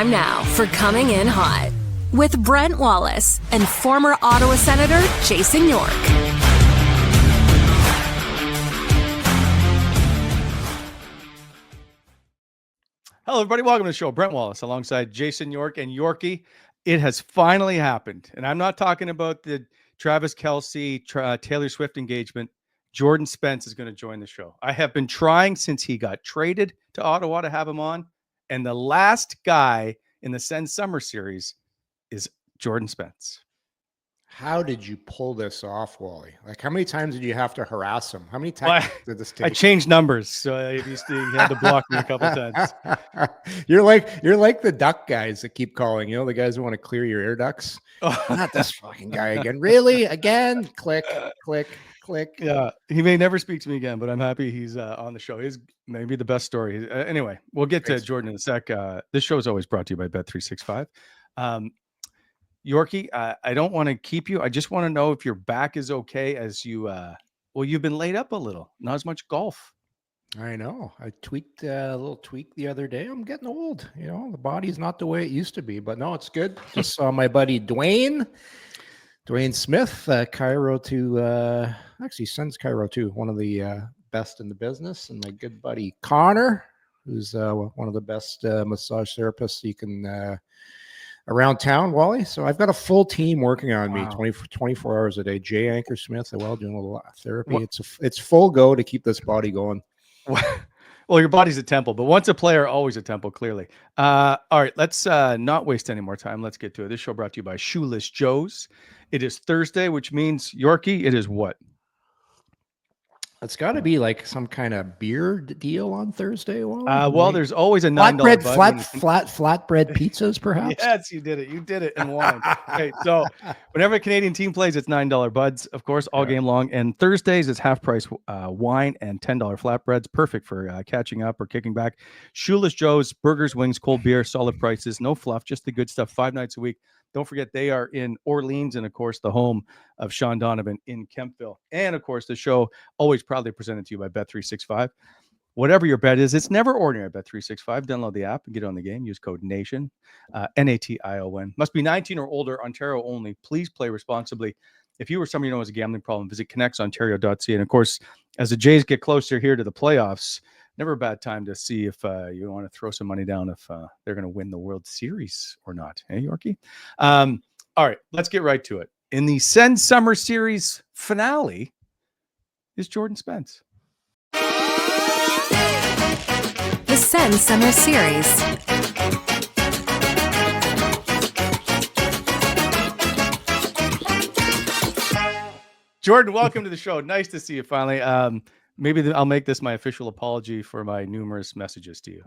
time now for Coming In Hot with Brent Wallace and former Ottawa Senator Jason York. Hello, everybody. Welcome to the show. Brent Wallace alongside Jason York and Yorkie. It has finally happened. And I'm not talking about the Travis Kelce, Taylor Swift engagement. Jordan Spence is going to join the show. I have been trying since he got traded to Ottawa to have him on. And the last guy in the Sens Summer Series is Jordan Spence. How did you pull this off, Wally? Like, how many times did you have to harass him? How many times did this take? I changed numbers, so he had to block me a couple times. You're like the duck guys that keep calling. You know, the guys who want to clear your air ducts. Not this fucking guy again. Really? Again? Click, click, click. Yeah, he may never speak to me again, but I'm happy he's on the show. He's maybe the best story. Anyway, we'll get to Jordan in a sec. This show is always brought to you by Bet365. Yorkie, I don't want to keep you. I just want to know if your back is okay as you, you've been laid up a little, not as much golf. I know. I tweaked a little tweak the other day. I'm getting old. You know, the body's not the way it used to be, but no, it's good. Just saw my buddy Dwayne Smith, Cairo to, actually sends Cairo too. One of the best in the business. And my good buddy Connor, who's one of the best massage therapists you can, around town, Wally. So I've got a full team working on me 24 hours a day. Jay Anchor Smith, doing a lot of therapy. It's full go to keep this body going. Well, your body's a temple, but once a player, always a temple, clearly. All right, let's not waste any more time. Let's get to it. This show brought to you by Shoeless Joe's. It is Thursday, which means, Yorkie, it is what? It's got to be like some kind of beer deal on Thursday. Well, there's always a $9 flatbread pizzas, perhaps. Yes, you did it, and wine. Okay, so whenever a Canadian team plays, it's $9 buds, of course, all game long. And Thursdays, it's half price wine and $10 flatbreads, perfect for catching up or kicking back. Shoeless Joe's, burgers, wings, cold beer, solid prices, no fluff, just the good stuff. 5 nights a week. Don't forget, they are in Orleans and, of course, the home of Sean Donovan in Kempville. And, of course, the show always proudly presented to you by Bet365. Whatever your bet is, it's never ordinary at Bet365. Download the app and get on the game. Use code NATION, NATION. Must be 19 or older, Ontario only. Please play responsibly. If you or somebody you know has a gambling problem, visit connectsontario.ca. And, of course, as the Jays get closer here to the playoffs, never a bad time to see if you want to throw some money down if they're going to win the World Series or not. Hey, Yorkie? All right, let's get right to it. In the Sens Summer Series finale is Jordan Spence. The Sens Summer Series. Jordan, welcome to the show. Nice to see you finally. Maybe I'll make this my official apology for my numerous messages to you.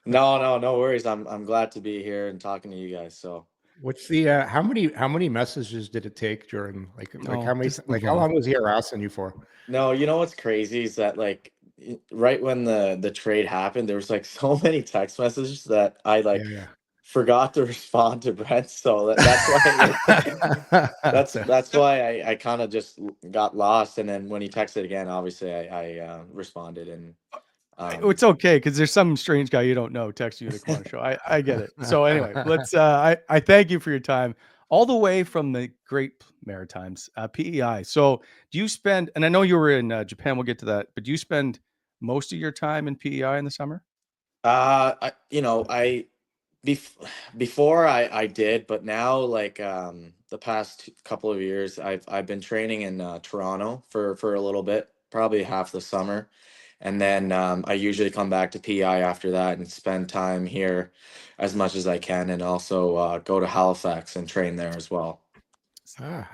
No worries. I'm glad to be here and talking to you guys. So, what's the how many messages did it take, Jordan? How long was he harassing you for? No, you know what's crazy is that right when the trade happened, there was so many text messages that I forgot to respond to Brent. So that's why that's why I kind of just got lost. And then when he texted again, obviously I responded. And it's okay because there's some strange guy you don't know text you the corner show. I get it. So anyway, let's. I thank you for your time all the way from the Great Maritimes, PEI. So do you spend? And I know you were in Japan. We'll get to that. But do you spend most of your time in PEI in the summer? Before I did, but now the past couple of years, I've been training in Toronto for a little bit, probably half the summer, and then I usually come back to PI after that and spend time here as much as I can, and also go to Halifax and train there as well. So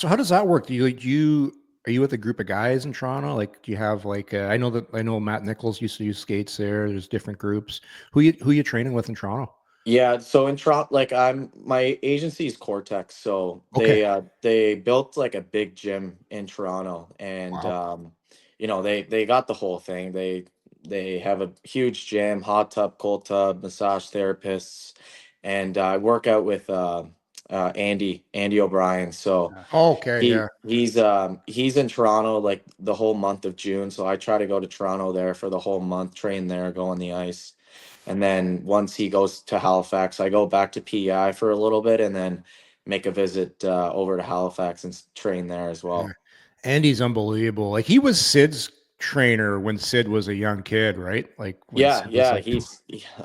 how does that work? Are you with a group of guys in Toronto? Do you have I know Matt Nichols used to use skates there. There's different groups. Who you training with in Toronto? Yeah, so in Toronto, my agency is Cortex, so they built a big gym in Toronto, and wow. They got the whole thing. They have a huge gym, hot tub, cold tub, massage therapists, and I work out with Andy O'Brien. So he's in Toronto the whole month of June. So I try to go to Toronto there for the whole month, train there, go on the ice. And then once he goes to Halifax, I go back to PEI for a little bit and then make a visit over to Halifax and train there as Yeah. well. Andy's unbelievable. Like he was Sid's trainer when Sid was a young kid, right? Like when Sid was like,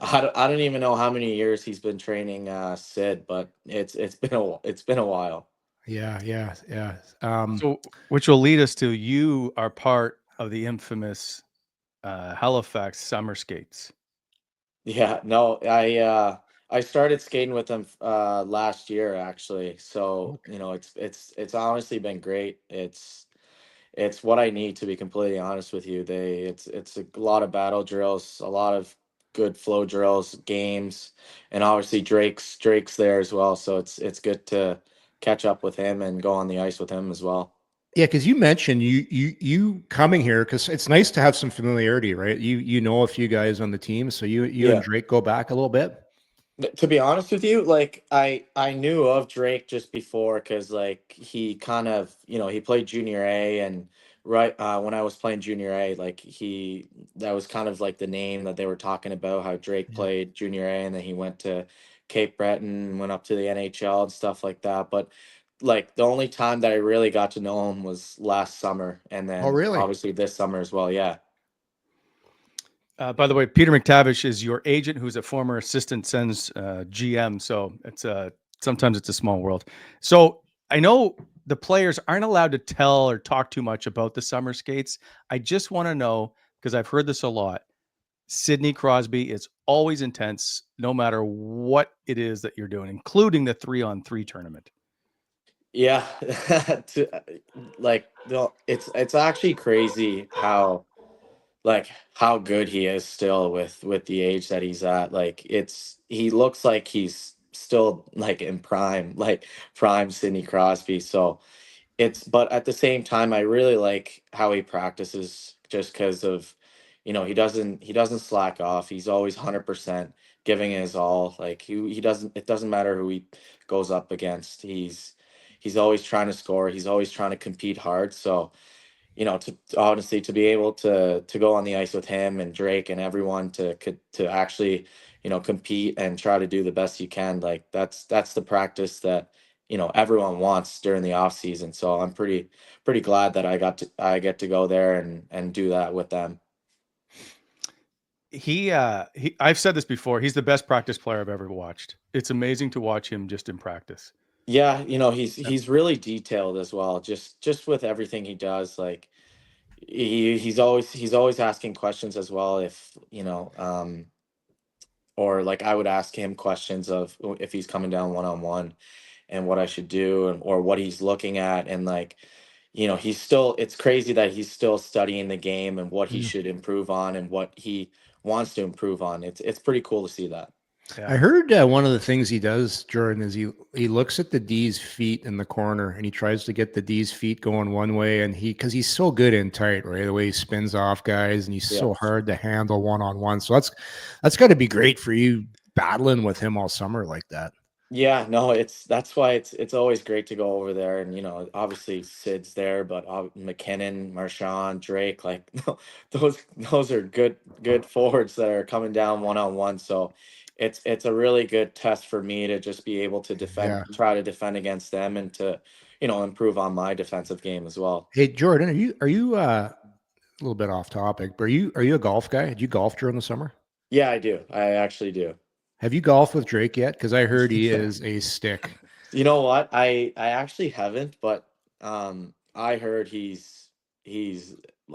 I don't even know how many years he's been training Sid, but it's been a while. yeah. So, which will lead us to you are part of the infamous Halifax summer skates. Yeah, no, I started skating with them last year actually. So, okay. you know, it's honestly been great. It's what I need, to be completely honest with you. It's a lot of battle drills, a lot of good flow drills, games, and obviously Drake's there as well. So it's good to catch up with him and go on the ice with him as well. Yeah, because you mentioned you coming here because it's nice to have some familiarity, right? You know a few guys on the team, so you and Yeah. Drake go back a little bit. To be honest with you, like I knew of Drake just before because like he kind of, you know, he played junior A, and right when I was playing junior A, like he, that was kind of like the name that they were talking about, how Drake Yeah. played junior A and then he went to Cape Breton, went up to the NHL and stuff like that. But like the only time that I really got to know him was last summer, and Oh, then really? obviously this summer as well. Yeah. By the way, Peter McTavish is your agent, who's a former assistant Sens GM. So it's sometimes it's a small world. So I know the players aren't allowed to tell or talk too much about the summer skates. I just want to know, because I've heard this a lot. Sidney Crosby is always intense, no matter what it is that you're doing, including the 3-on-3 tournament. Yeah. Like it's actually crazy how, like, how good he is still with the age that he's at. Like he looks like he's still like in prime, like prime Sidney Crosby. So but at the same time, I really like how he practices, just because of, you know, he doesn't slack off. He's always 100% giving his all. Like he doesn't, it doesn't matter who he goes up against. He's always trying to score. He's always trying to compete hard. So, you know, to honestly, to be able to go on the ice with him and Drake and everyone to actually, you know, compete and try to do the best you can, like that's the practice that, you know, everyone wants during the off season. So I'm pretty glad that I get to go there and do that with them. He I've said this before, he's the best practice player I've ever watched. It's amazing to watch him just in practice. Yeah, you know, he's really detailed as well, just with everything he does. Like he's always asking questions as well, if, you know, or like I would ask him questions of if he's coming down one on one and what I should do, and or what he's looking at, and like, you know, it's crazy that he's still studying the game and what he Mm. should improve on and what he wants to improve on. It's pretty cool to see that. I Yeah. heard one of the things he does, Jordan, is he looks at the D's feet in the corner and he tries to get the D's feet going one way, and because he's so good in tight, right? The way he spins off guys, and he's Yeah. so hard to handle one on one. So that's got to be great for you battling with him all summer like that. Yeah, no, that's why it's always great to go over there, and you know, obviously Sid's there, but McKinnon, Marchand, Drake, like those are good forwards that are coming down one on one. So it's a really good test for me to just be able to Yeah. try to defend against them, and to, you know, improve on my defensive game as well. Hey, Jordan, are you a little bit off topic, but are you a golf guy? Did you golf during the summer? Yeah, I do. I actually do. Have you golfed with Drake yet? Because I heard he is a stick. You know what? I actually haven't, but I heard he's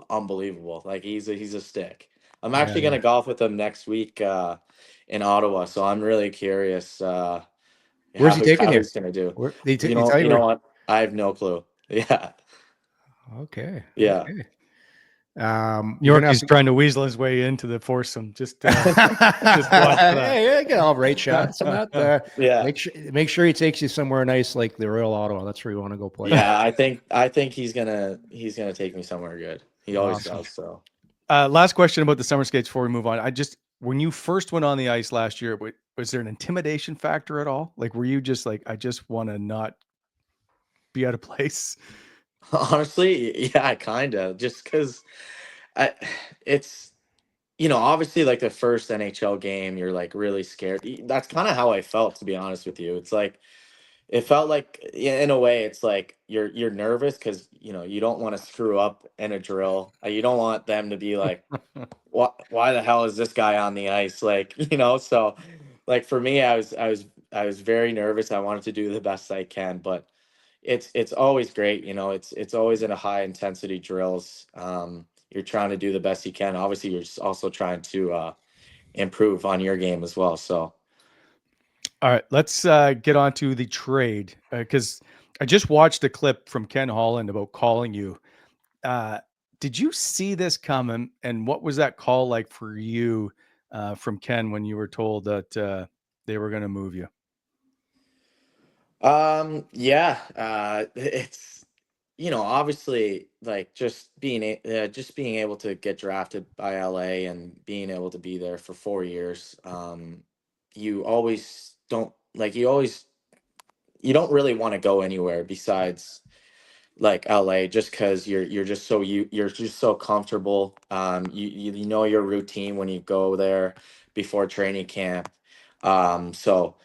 unbelievable. Like he's a stick. I'm Yeah, actually yeah. gonna golf with him next week in Ottawa, so I'm really curious Where's he taking how you? he's gonna do. Where they You tell know, you you know where? what? I have no clue. Yeah. Okay, Yeah. okay. You're gonna have Yorkie's trying to weasel his way into the foursome. Just watch for that. Hey, get all right shots and that. Yeah. Make sure he takes you somewhere nice like the Royal Ottawa. That's where you want to go play. Yeah, I think he's gonna take me somewhere good. He always Awesome. does, so. Last question about the summer skates before we move on. When you first went on the ice last year, was there an intimidation factor at all? Like, were you just like, I just want to not be out of place? Honestly, yeah, kind of. Just because I, it's obviously like the first NHL game, you're like really scared. That's kind of how I felt, to be honest with you. It's like it felt like in a way it's like you're nervous because you don't want to screw up in a drill. You don't want them to be like, why the hell is this guy on the ice? Like, so like for me, I was very nervous. I wanted to do the best I can, but it's always great. It's always in a high intensity drills. You're trying to do the best you can. Obviously, you're also trying to improve on your game as well. So, all right, let's get on to the trade because I just watched a clip from Ken Holland about calling you. Did you see this coming? And what was that call like for you from Ken when you were told that they were going to move you? yeah, it's obviously like just being able to get drafted by LA and being able to be there for 4 years. You always don't like you don't really want to go anywhere besides like LA just because you're just so comfortable. You know your routine when you go there before training camp. So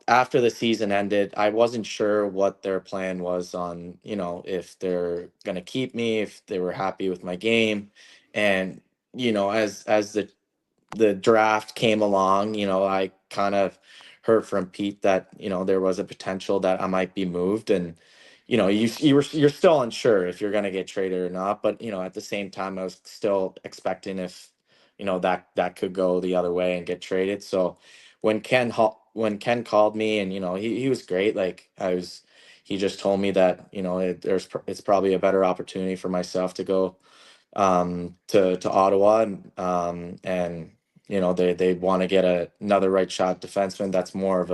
after the season ended, I wasn't sure what their plan was on, if they're gonna keep me, if they were happy with my game. And, as the draft came along, I kind of heard from Pete that, there was a potential that I might be moved. And, you're still unsure if you're gonna get traded or not. But, at the same time, I was still expecting if, that could go the other way and get traded. So when Ken called me and, he was great. Like he just told me that, it's probably a better opportunity for myself to go to Ottawa and they want to get another right shot defenseman that's more of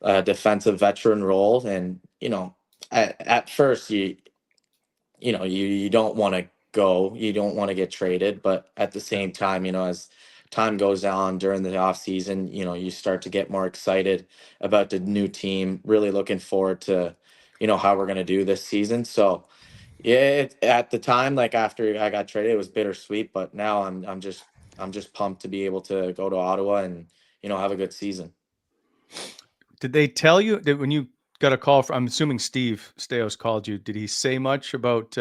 a defensive veteran role. And at first you don't want to go, you don't want to get traded, but at the Yeah. same time, as time goes on during the off season, you start to get more excited about the new team, really looking forward to how we're going to do this season. So yeah, at the time, like after I got traded, it was bittersweet, but now I'm just pumped to be able to go to Ottawa and have a good season. Did they tell you that when you got a call from, I'm assuming Steve Stais called you, did he say much about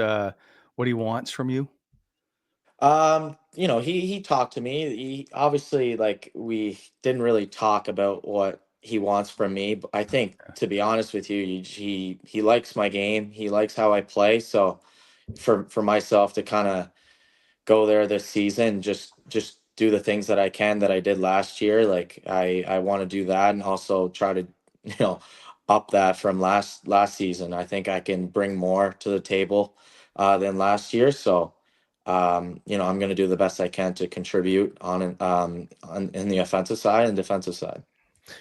what he wants from you? He talked to me. He obviously like we didn't really talk about what he wants from me, but I think to be honest with you, he likes my game. He likes how I play. So for myself to kind of go there this season, just do the things that I can that I did last year. Like I want to do that and also try to, you know, up that from last season. I think I can bring more to the table than last year. So I'm going to do the best I can to contribute on in the offensive side and defensive side.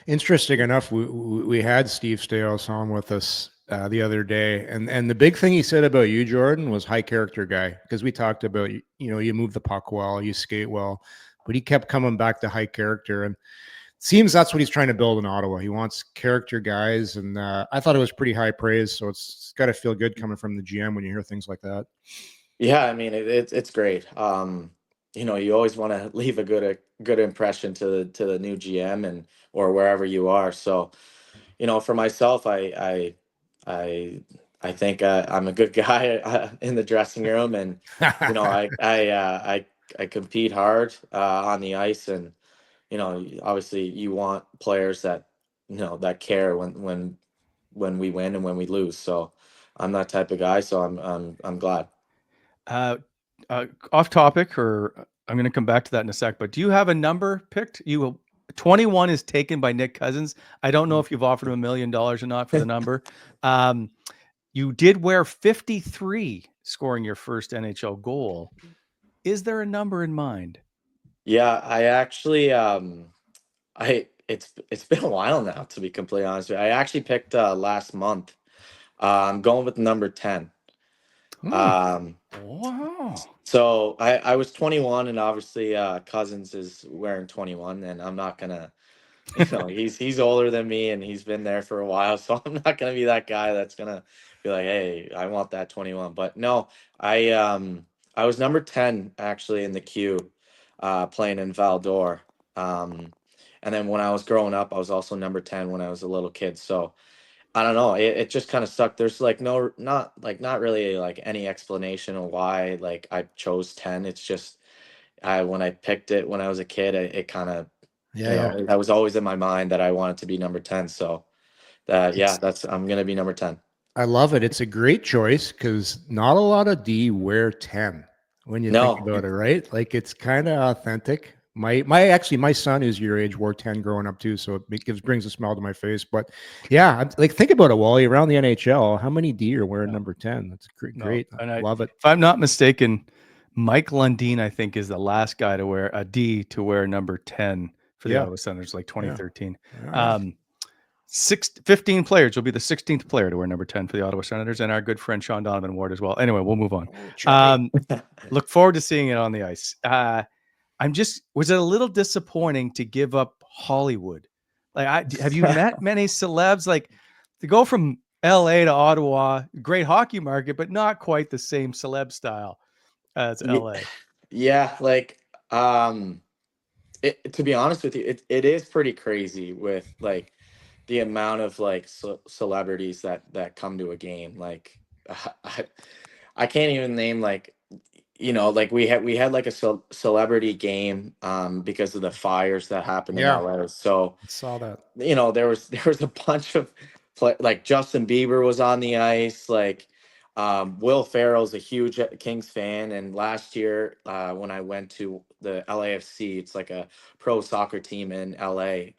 Interesting enough, we had Steve Stais on with us the other day, and the big thing he said about you, Jordan, was high character guy, because we talked about you move the puck well, you skate well, but he kept coming back to high character, and it seems that's what he's trying to build in Ottawa. He wants character guys, and I thought it was pretty high praise. So it's got to feel good coming from the GM when you hear things like that. Yeah, I mean it's great. You always want to leave a good impression to the new GM and or wherever you are. So, for myself, I I think I'm a good guy in the dressing room, and I compete hard on the ice, and obviously you want players that that care when we win and when we lose. So I'm that type of guy. So I'm glad. Uh, Off topic, or I'm going to come back to that in a sec. But do you have a number picked? 21 is taken by Nick Cousins. I don't know if you've offered him $1 million or not for the number. You did wear 53 scoring your first NHL goal. Is there a number in mind? Yeah, I actually I it's been a while now, to be completely honest with you. I actually picked last month. I'm going with number 10. Um Wow. so I was 21, and obviously Cousins is wearing 21, and I'm not gonna he's older than me and he's been there for a while, so I'm not gonna be that guy that's gonna be like, hey, I want that 21. But no, I was number 10 actually in the queue. playing in Val-d'Or. And then when I was growing up, I was also number 10 when I was a little kid. So I don't know. It just kind of stuck. There's like not really like any explanation of why like I chose 10. It's just when I picked it when I was a kid, it kind of that was always in my mind that I wanted to be number 10. So I'm gonna be number 10. I love it. It's a great choice because not a lot of D wear 10 when you think No, about it, right? Like it's kind of authentic. My son who's your age wore 10 growing up too, so it brings a smile to my face. But yeah, like think about it, Wally. Around the NHL, how many D are wearing number 10? That's great. And I love it. If I'm not mistaken, Mike Lundin, I think, is the last guy to wear a D to wear number 10 for the Ottawa Senators, like 2013. Yeah. 15 players will be the 16th player to wear number 10 for the Ottawa Senators, and our good friend Sean Donovan Ward as well. Anyway, we'll move on. Look forward to seeing it on the ice. Was it a little disappointing to give up Hollywood? Like, have you met many celebs? Like, to go from LA to Ottawa, great hockey market, but not quite the same celeb style as LA. Yeah, like to be honest with you, it is pretty crazy with like the amount of like celebrities that come to a game. Like I can't even name like like we had like a celebrity game because of the fires that happened in LA. So I saw that. there was a bunch of like Justin Bieber was on the ice, like Will Ferrell's a huge Kings fan, and last year when I went to the LAFC, it's like a pro soccer team in LA.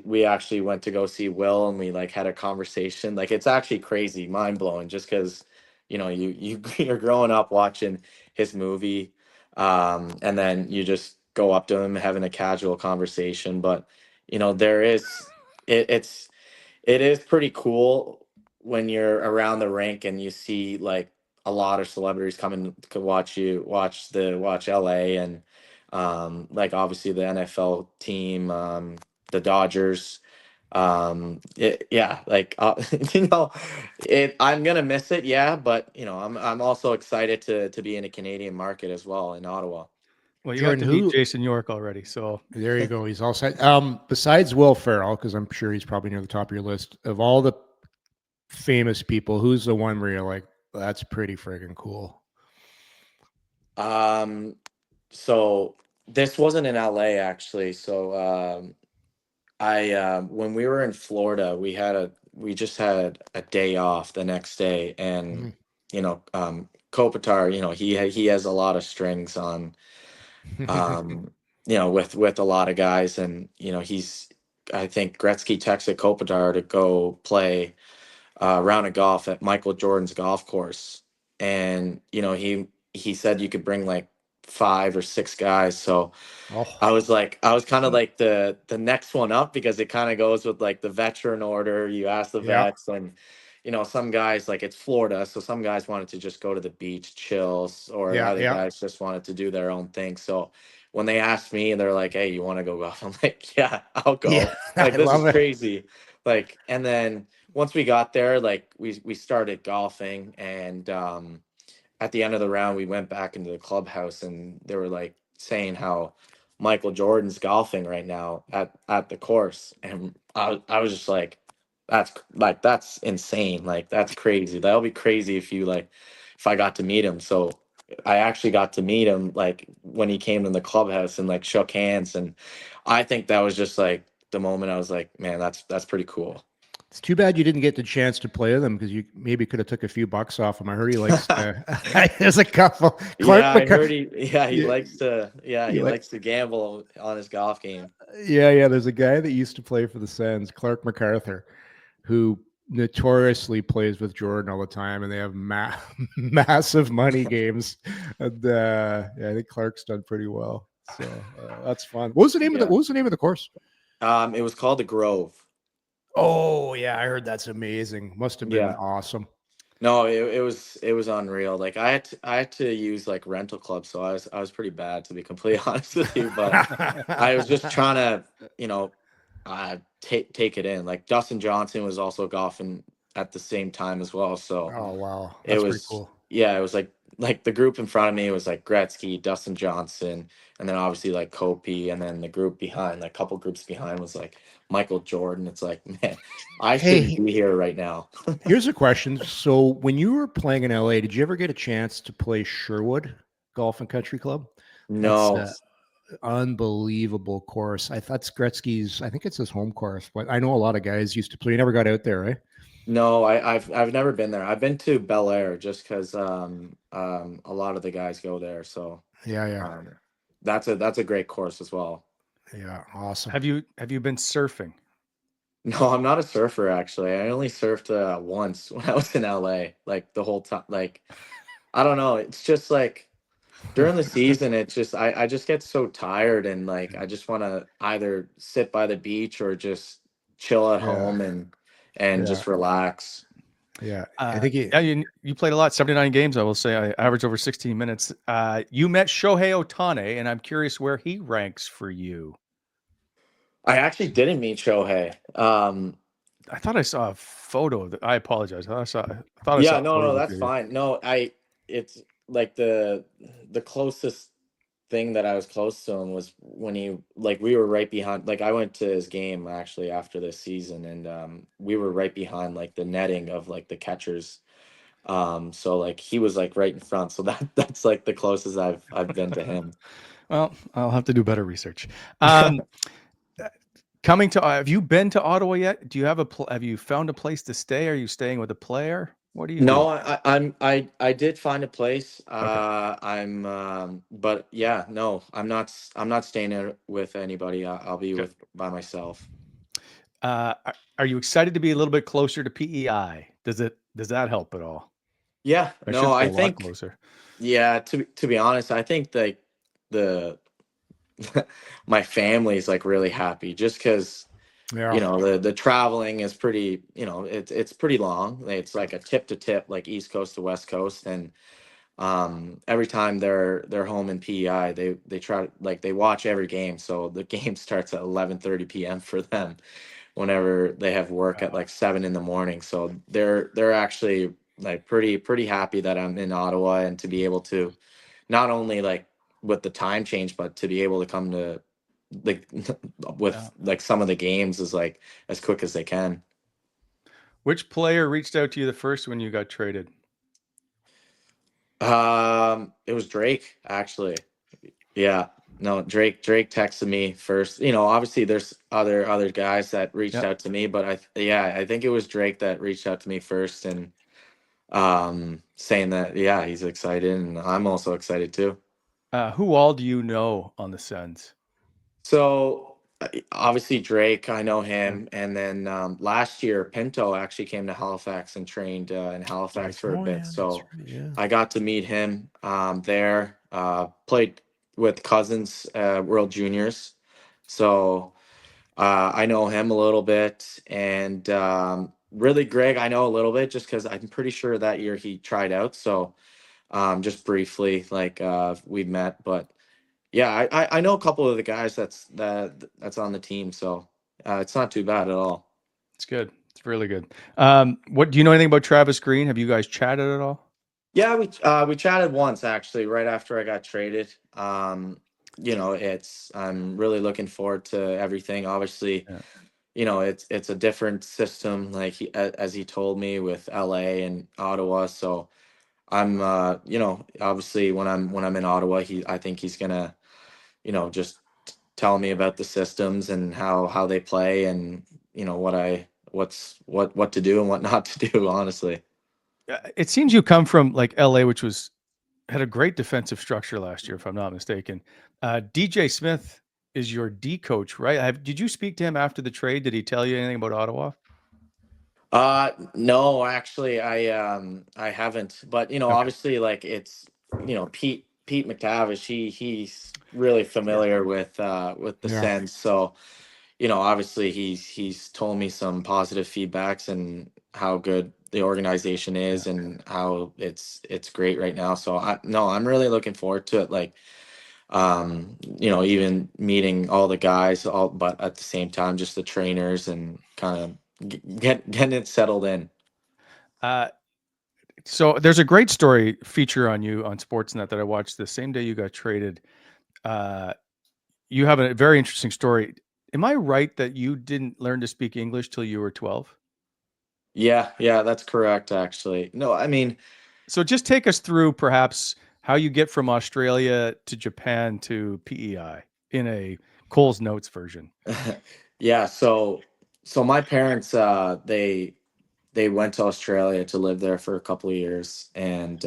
We actually went to go see Will, and we like had a conversation. Like it's actually crazy, mind blowing, just because you're growing up watching his movie, and then you just go up to him having a casual conversation. But there is it is pretty cool when you're around the rink and you see like a lot of celebrities coming to watch LA, and like obviously the NFL team, the Dodgers. Like I'm gonna miss it, yeah, but I'm also excited to be in a Canadian market as well in Ottawa. Well, you got to meet Jason York already, so there you go. He's all set. Besides Will Ferrell, because I'm sure he's probably near the top of your list of all the famous people, who's the one where you're like, that's pretty friggin' cool? So this wasn't in LA actually. So when we were in Florida, we just had a day off the next day, and Kopitar, he has a lot of strings on with a lot of guys, and I think Gretzky texted Kopitar to go play a round of golf at Michael Jordan's golf course, and he said you could bring like 5 or 6 guys. So I was kind of like the next one up, because it kind of goes with like the veteran order. You ask the vets, and some guys, like it's Florida, so some guys wanted to just go to the beach, chill, or other guys just wanted to do their own thing. So when they asked me and they're like, "Hey, you want to go golf?" I'm like, "Yeah, I'll go." Like this is crazy. Like, and then once we got there, like we started golfing, and at the end of the round, we went back into the clubhouse, and they were like saying how Michael Jordan's golfing right now at the course, and I was just like, that's insane, like that's crazy. That'll be crazy if I got to meet him. So I actually got to meet him like when he came to the clubhouse and like shook hands, and I think that was just like the moment I was like, man, that's pretty cool. It's too bad you didn't get the chance to play with him, because you maybe could have took a few bucks off him. I heard he likes to, there's a couple. Clark I heard he likes to gamble on his golf game. Yeah. There's a guy that used to play for the Sens, Clark MacArthur, who notoriously plays with Jordan all the time, and they have massive money games. And I think Clark's done pretty well. So that's fun. What was the name of the course? It was called the Grove. Oh yeah, I heard that's amazing. Must have been awesome. No, it was unreal. Like I had to use like rental clubs, so I was pretty bad, to be completely honest with you. But I was just trying to take it in. Like Dustin Johnson was also golfing at the same time as well. So oh wow, that's pretty cool. yeah, it was like the group in front of me was like Gretzky, Dustin Johnson, and then obviously like Kopi, and then the group behind, like couple groups behind was like Michael Jordan. It's like, man, I shouldn't Hey, be here right now. here's a question. So when you were playing in LA, did you ever get a chance to play Sherwood Golf and Country Club? That's No, unbelievable course. That's Gretzky's. I think it's his home course, but I know a lot of guys used to play. You never got out there, right? no, I've never been there. I've been to Bel Air just because a lot of the guys go there. So Yeah. um, that's a great course as well. Yeah. Awesome. Have you been surfing? No, I'm not a surfer actually. I only surfed once when I was in LA, like the whole time. Like I don't know. It's just like during the season, it's just I just get so tired and like I just want to either sit by the beach or just chill at home and Yeah. just relax. Yeah. I think Yeah, you played a lot, 79 games. I will say I averaged over 16 minutes. You met Shohei Ohtani, and I'm curious where he ranks for you. I actually didn't meet Shohei. I thought I saw a photo. I apologize. I thought I saw Yeah, a no, photo no, with that's you. fine. No, it's like the closest thing that I was close to him was when he like we were right behind. Like I went to his game actually after this season, and we were right behind like the netting of like the catchers. So like he was like right in front. So that's like the closest I've been to him. Well, I'll have to do better research. Coming to have you been to Ottawa yet? Do you have have you found a place to stay? Are you staying with a player? What do you do? No, I did find a place. Okay. But yeah, no, I'm not staying there with anybody. I'll be Good. by myself. Are you excited to be a little bit closer to PEI? Does that help at all? Yeah, I no, should say I a lot think closer. yeah, to be honest, I think like the my family is like really happy just because Yeah. the traveling is pretty, it's pretty long. It's like a tip to tip, like East Coast to West Coast, and every time they're home in PEI, they try like they watch every game. So the game starts at 11:30 p.m. for them whenever they have work at like 7 in the morning. So they're actually like pretty happy that I'm in Ottawa and to be able to not only like with the time change, but to be able to come to like Yeah. with like some of the games is like as quick as they can. Which player reached out to you the first when you got traded? It was Drake actually. Yeah. No, Drake texted me first. Obviously there's other guys that reached Yep. out to me, but I think it was Drake that reached out to me first and saying that yeah, he's excited and I'm also excited too. Who all do you know on the Sens? So obviously Drake, I know Yeah. him, and then last year Pinto actually came to Halifax and trained in Halifax for a Oh bit. yeah, that's So right. Yeah. I got to meet him there. Played with Cousins World Juniors, so I know him a little bit, and really Greg I know a little bit just because I'm pretty sure that year he tried out. So just briefly, like we've met, but. Yeah, I know a couple of the guys that's on the team, so it's not too bad at all. It's good. It's really good. What do you know anything about Travis Green? Have you guys chatted at all? Yeah, we chatted once actually, right after I got traded. It's I'm really looking forward to everything. Obviously, Yeah. it's a different system, like as he told me with LA and Ottawa. So I'm obviously when I'm in Ottawa, I think he's gonna just tell me about the systems and how they play and what to do and what not to do, honestly. It seems you come from like LA, which had a great defensive structure last year, if I'm not mistaken. DJ Smith is your D coach, right? Did you speak to him after the trade? Did he tell you anything about Ottawa? No, actually I haven't, but Okay. obviously like it's Pete McTavish, he's really familiar with the Yeah. Sens. So obviously he's told me some positive feedbacks and how good the organization Yeah. is and how it's great right now. So I'm really looking forward to it. Like, even meeting all the guys, but at the same time, just the trainers and kind of getting it settled in. Uh, So there's a great story feature on you on Sportsnet that I watched the same day you got traded. You have a very interesting story. Am I right that you didn't learn to speak English till you were 12? Yeah, that's correct, actually. No, I mean, So just take us through perhaps how you get from Australia to Japan to PEI in a Cole's Notes version. yeah, so my parents they went to Australia to live there for a couple of years, and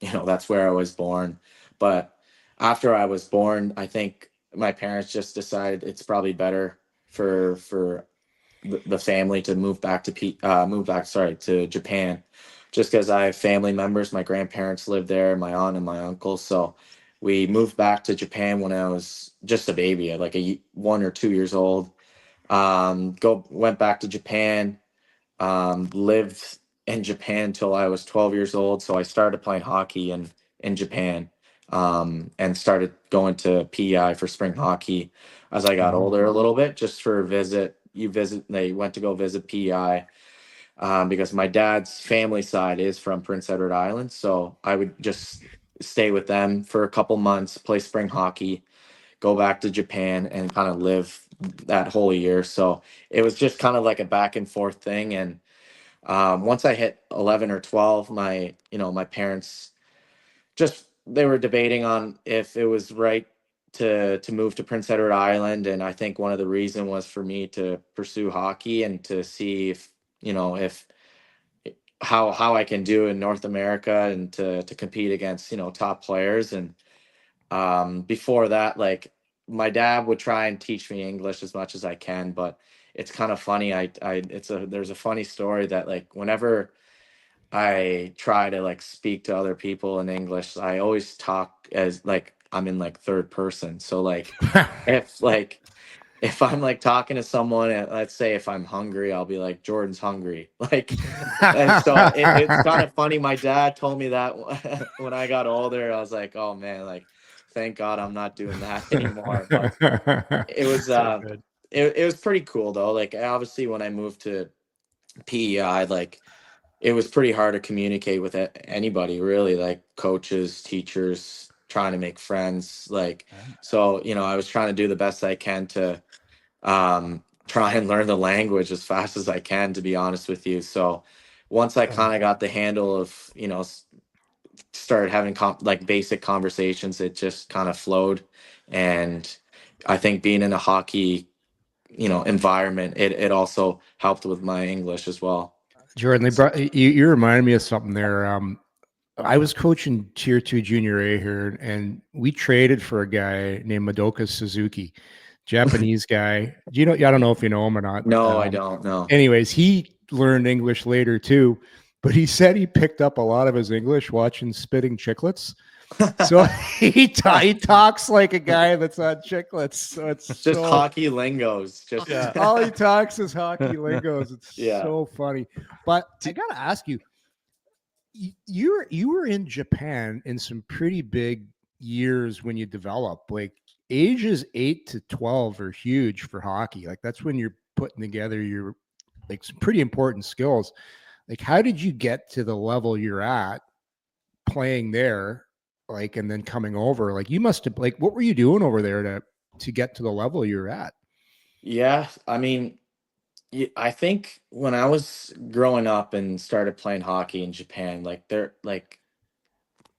that's where I was born. But after I was born, I think my parents just decided it's probably better for the family to move back, sorry, to Japan, just because I have family members. My grandparents live there, my aunt and my uncle. So we moved back to Japan when I was just a baby, like 1 or 2 years old. Go Went back to Japan, lived in Japan till I was 12 years old. So I started playing hockey in Japan, and started going to PEI for spring hockey as I got older a little bit, just for a visit. They went to go visit PEI, because my dad's family side is from Prince Edward Island. So I would just stay with them for a couple months, play spring hockey, go back to Japan, and kind of live that whole year. So it was just kind of like a back and forth thing. And once I hit 11 or 12, my parents just they were debating on if it was right to move to Prince Edward Island. And I think one of the reason was for me to pursue hockey and to see if how I can do in North America, and to compete against top players. And before that, like, my dad would try and teach me English as much as I can. But it's kind of funny. There's a funny story that, like, whenever I try to, like, speak to other people in English, I always talk as, like, I'm in, like, third person. So, like, if I'm, like, talking to someone, and let's say if I'm hungry, I'll be like, Jordan's hungry. Like, and so it's kind of funny. My dad told me that when I got older. I was like, oh man, like, thank God I'm not doing that anymore. But it was So good. it was pretty cool though. Like, obviously when I moved to PEI, like, it was pretty hard to communicate with anybody, really, like coaches, teachers, trying to make friends. Like, so, I was trying to do the best I can to try and learn the language as fast as I can, to be honest with you. So once I kind of got the handle of, started having like basic conversations, it just kind of flowed. And I think being in a hockey, environment, it also helped with my English as well. Jordan, they brought you. You reminded me of something there. I was coaching Tier 2 Junior A here, and we traded for a guy named Madoka Suzuki, Japanese guy. Do you know? I don't know if you know him or not. No, I don't know. Anyways, he learned English later too, but he said he picked up a lot of his English watching Spitting Chicklets. So he talks like a guy that's on chicklets. So it's just hockey lingos. Just all he talks is hockey lingos. It's so funny. But I gotta ask you, you were in Japan in some pretty big years when you develop. Like, ages 8 to 12 are huge for hockey. Like, that's when you're putting together your, like, some pretty important skills. Like, how did you get to the level you're at playing there? Like, and then coming over, like, you must have, like, what were you doing over there to get to the level you're at? Yeah, I mean, I think when I was growing up and started playing hockey in Japan, like,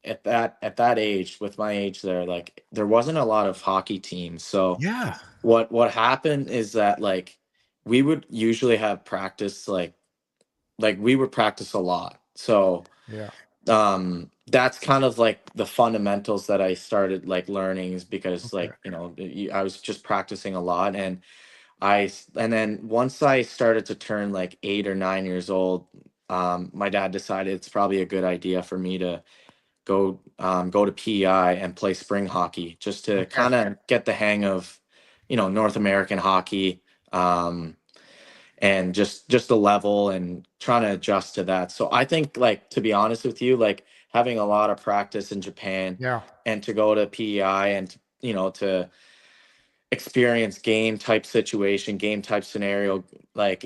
at that age, with my age there, like, there wasn't a lot of hockey teams. So Yeah. what happened is that, like, we would usually have practice, like we would practice a lot. So Yeah. that's kind of like the fundamentals that I started, like, learning, is because, Okay. like, I was just practicing a lot. And then once I started to turn like 8 or 9 years old, my dad decided it's probably a good idea for me to go to PEI and play spring hockey, just to Okay. kind of get the hang of, North American hockey, and just the level, and trying to adjust to that. So I think, like, to be honest with you, like, having a lot of practice in Japan, Yeah. and to go to PEI, and to experience game type situation, game type scenario. Like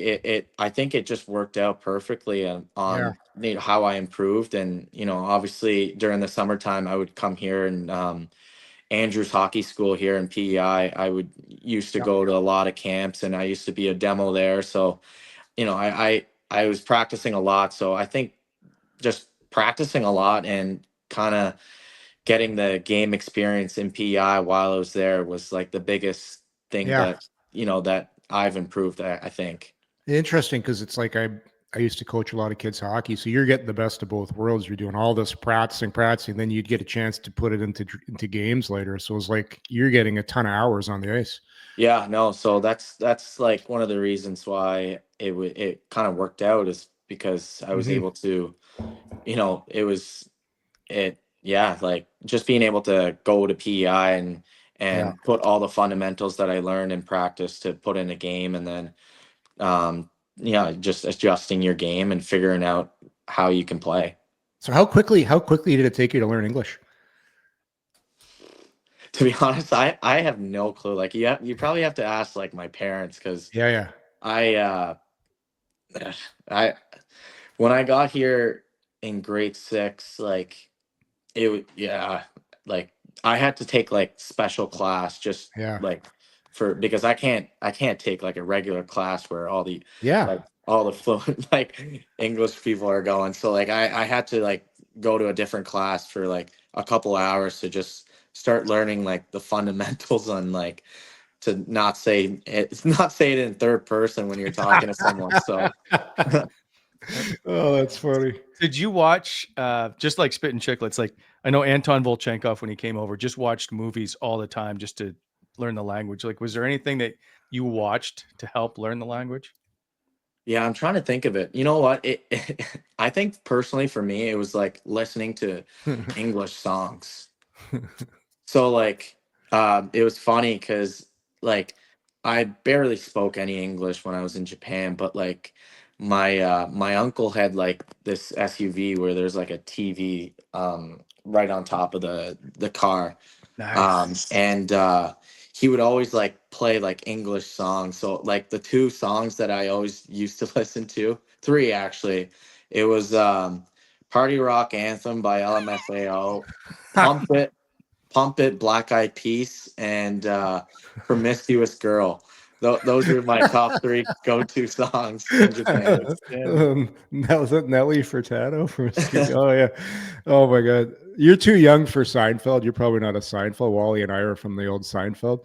I think it just worked out perfectly on how I improved. And, obviously during the summertime, I would come here and, Andrews Hockey School here in PEI. I would used to go to a lot of camps, and I used to be a demo there. So, I was practicing a lot. So I think just practicing a lot and kind of getting the game experience in PEI while I was there was like the biggest thing that, that I've improved, I think. Interesting, because it's like I used to coach a lot of kids hockey, so you're getting the best of both worlds. You're doing all this practicing, then you'd get a chance to put it into games later. So it's like you're getting a ton of hours on the ice. Yeah, no. So that's like one of the reasons why it kind of worked out, is because I was able to, like just being able to go to PEI and put all the fundamentals that I learned in practice to put in a game, and then just adjusting your game and figuring out how you can play. So how quickly did it take you to learn English? To be honest, I have no clue. Like, you probably have to ask like my parents, because I when I got here in grade 6, like like I had to take like special class just like because I can't take like a regular class where all the like all the fluent like English people are going. So like I had to like go to a different class for like a couple hours to just start learning like the fundamentals on like to not say it in third person when you're talking to someone. So oh, that's funny. Did you watch just like Spit and Chicklets? Like, I know Anton Volchenkov, when he came over, just watched movies all the time just to learn the language. Like, was there anything that you watched to help learn the language? Yeah, I'm trying to think of it. You know what? I think personally for me, it was like listening to English songs. So like, it was funny because like I barely spoke any English when I was in Japan, but like my uncle had like this SUV where there's like a TV right on top of the car. Nice. And he would always like play like English songs. So like the 2 songs that I always used to listen to, 3 actually. It was Party Rock Anthem by LMFAO, Pump It, Black Eyed Peas, and Promiscuous Girl. Those are my top 3 go-to songs in Japan. Now was that Nelly Furtado from oh yeah. Oh my god. You're too young for Seinfeld. You're probably not a Seinfeld. Wally and I are from the old Seinfeld.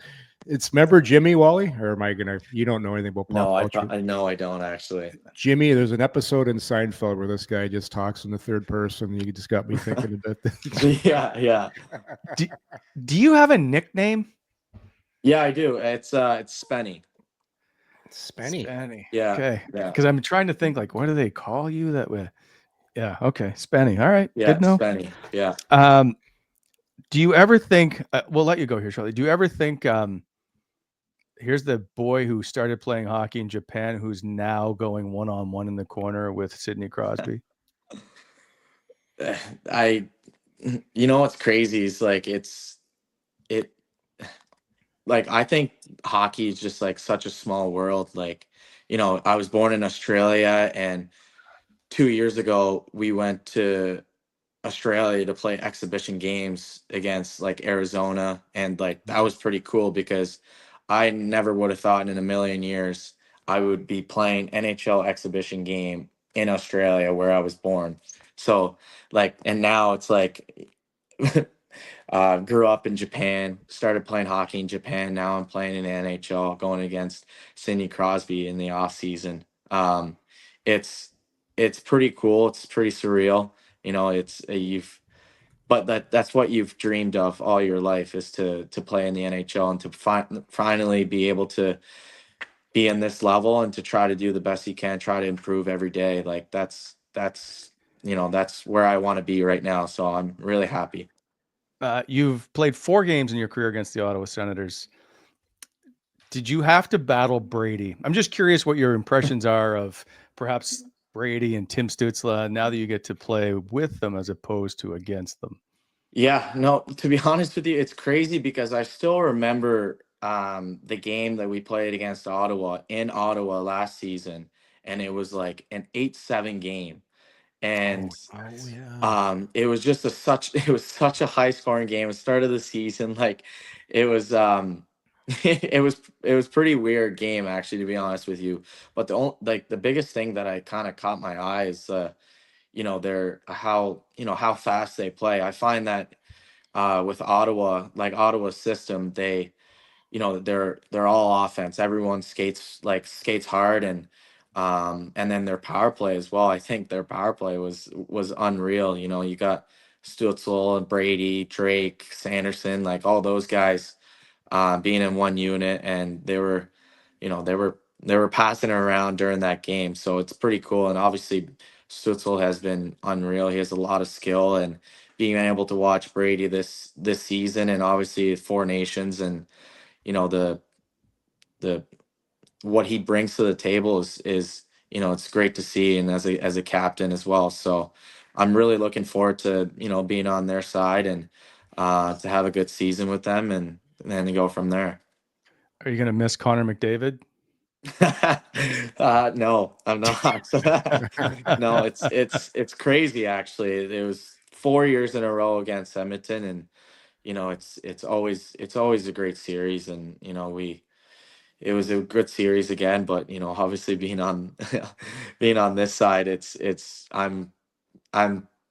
Remember Jimmy, Wally? Or am I gonna? You don't know anything about pop culture? No, I don't actually. Jimmy, there's an episode in Seinfeld where this guy just talks in the third person. You just got me thinking about that. Yeah. Do you have a nickname? Yeah, I do. It's Spenny. Spenny. Yeah. Okay. Yeah. Because I'm trying to think, like, what do they call you that way? Yeah. Okay. Spenny. All right. Yeah. Good know. Spenny. Yeah. Do you ever think? We'll let you go here, Charlie. Do you ever think? Here's the boy who started playing hockey in Japan, who's now going 1-on-1 in the corner with Sidney Crosby. What's crazy is like like I think hockey is just like such a small world. Like, I was born in Australia, and 2 years ago we went to Australia to play exhibition games against like Arizona, and like that was pretty cool because I never would have thought in a million years I would be playing NHL exhibition game in Australia where I was born. So like, and now it's like grew up in Japan, started playing hockey in Japan. Now I'm playing in the NHL, going against Sidney Crosby in the off season. It's pretty cool. It's pretty surreal. But that's what you've dreamed of all your life, is to play in the NHL and to finally be able to be in this level and to try to do the best you can, try to improve every day. Like that's where I want to be right now. So I'm really happy. You've played 4 games in your career against the Ottawa Senators. Did you have to battle Brady? I'm just curious what your impressions are of perhaps Brady and Tim Stützle now that you get to play with them as opposed to against them. Yeah, no, to be honest with you, it's crazy because I still remember the game that we played against Ottawa in Ottawa last season, and it was like an 8-7 game. Oh, And oh yeah. it was just it was such a high scoring game. It started the season like it was it was pretty weird game actually, to be honest with you. But the biggest thing that I kind of caught my eye is their how fast they play. I find that with Ottawa, like Ottawa's system, they're all offense. Everyone skates hard, and then their power play as well. I think their power play was unreal. You got Stutzel and Brady, Drake, Sanderson, like all those guys being in one unit, and they were passing it around during that game. So it's pretty cool. And obviously, Stutzel has been unreal. He has a lot of skill, and being able to watch Brady this season, and obviously Four Nations, and the the what he brings to the table is it's great to see, and as a captain as well. So I'm really looking forward to being on their side, and to have a good season with them, and then to go from there. Are you going to miss Connor McDavid? No, I'm not. No, it's crazy actually. It was 4 years in a row against Edmonton, and it's always a great series, and it was a good series again. But obviously being on being on this side, I'm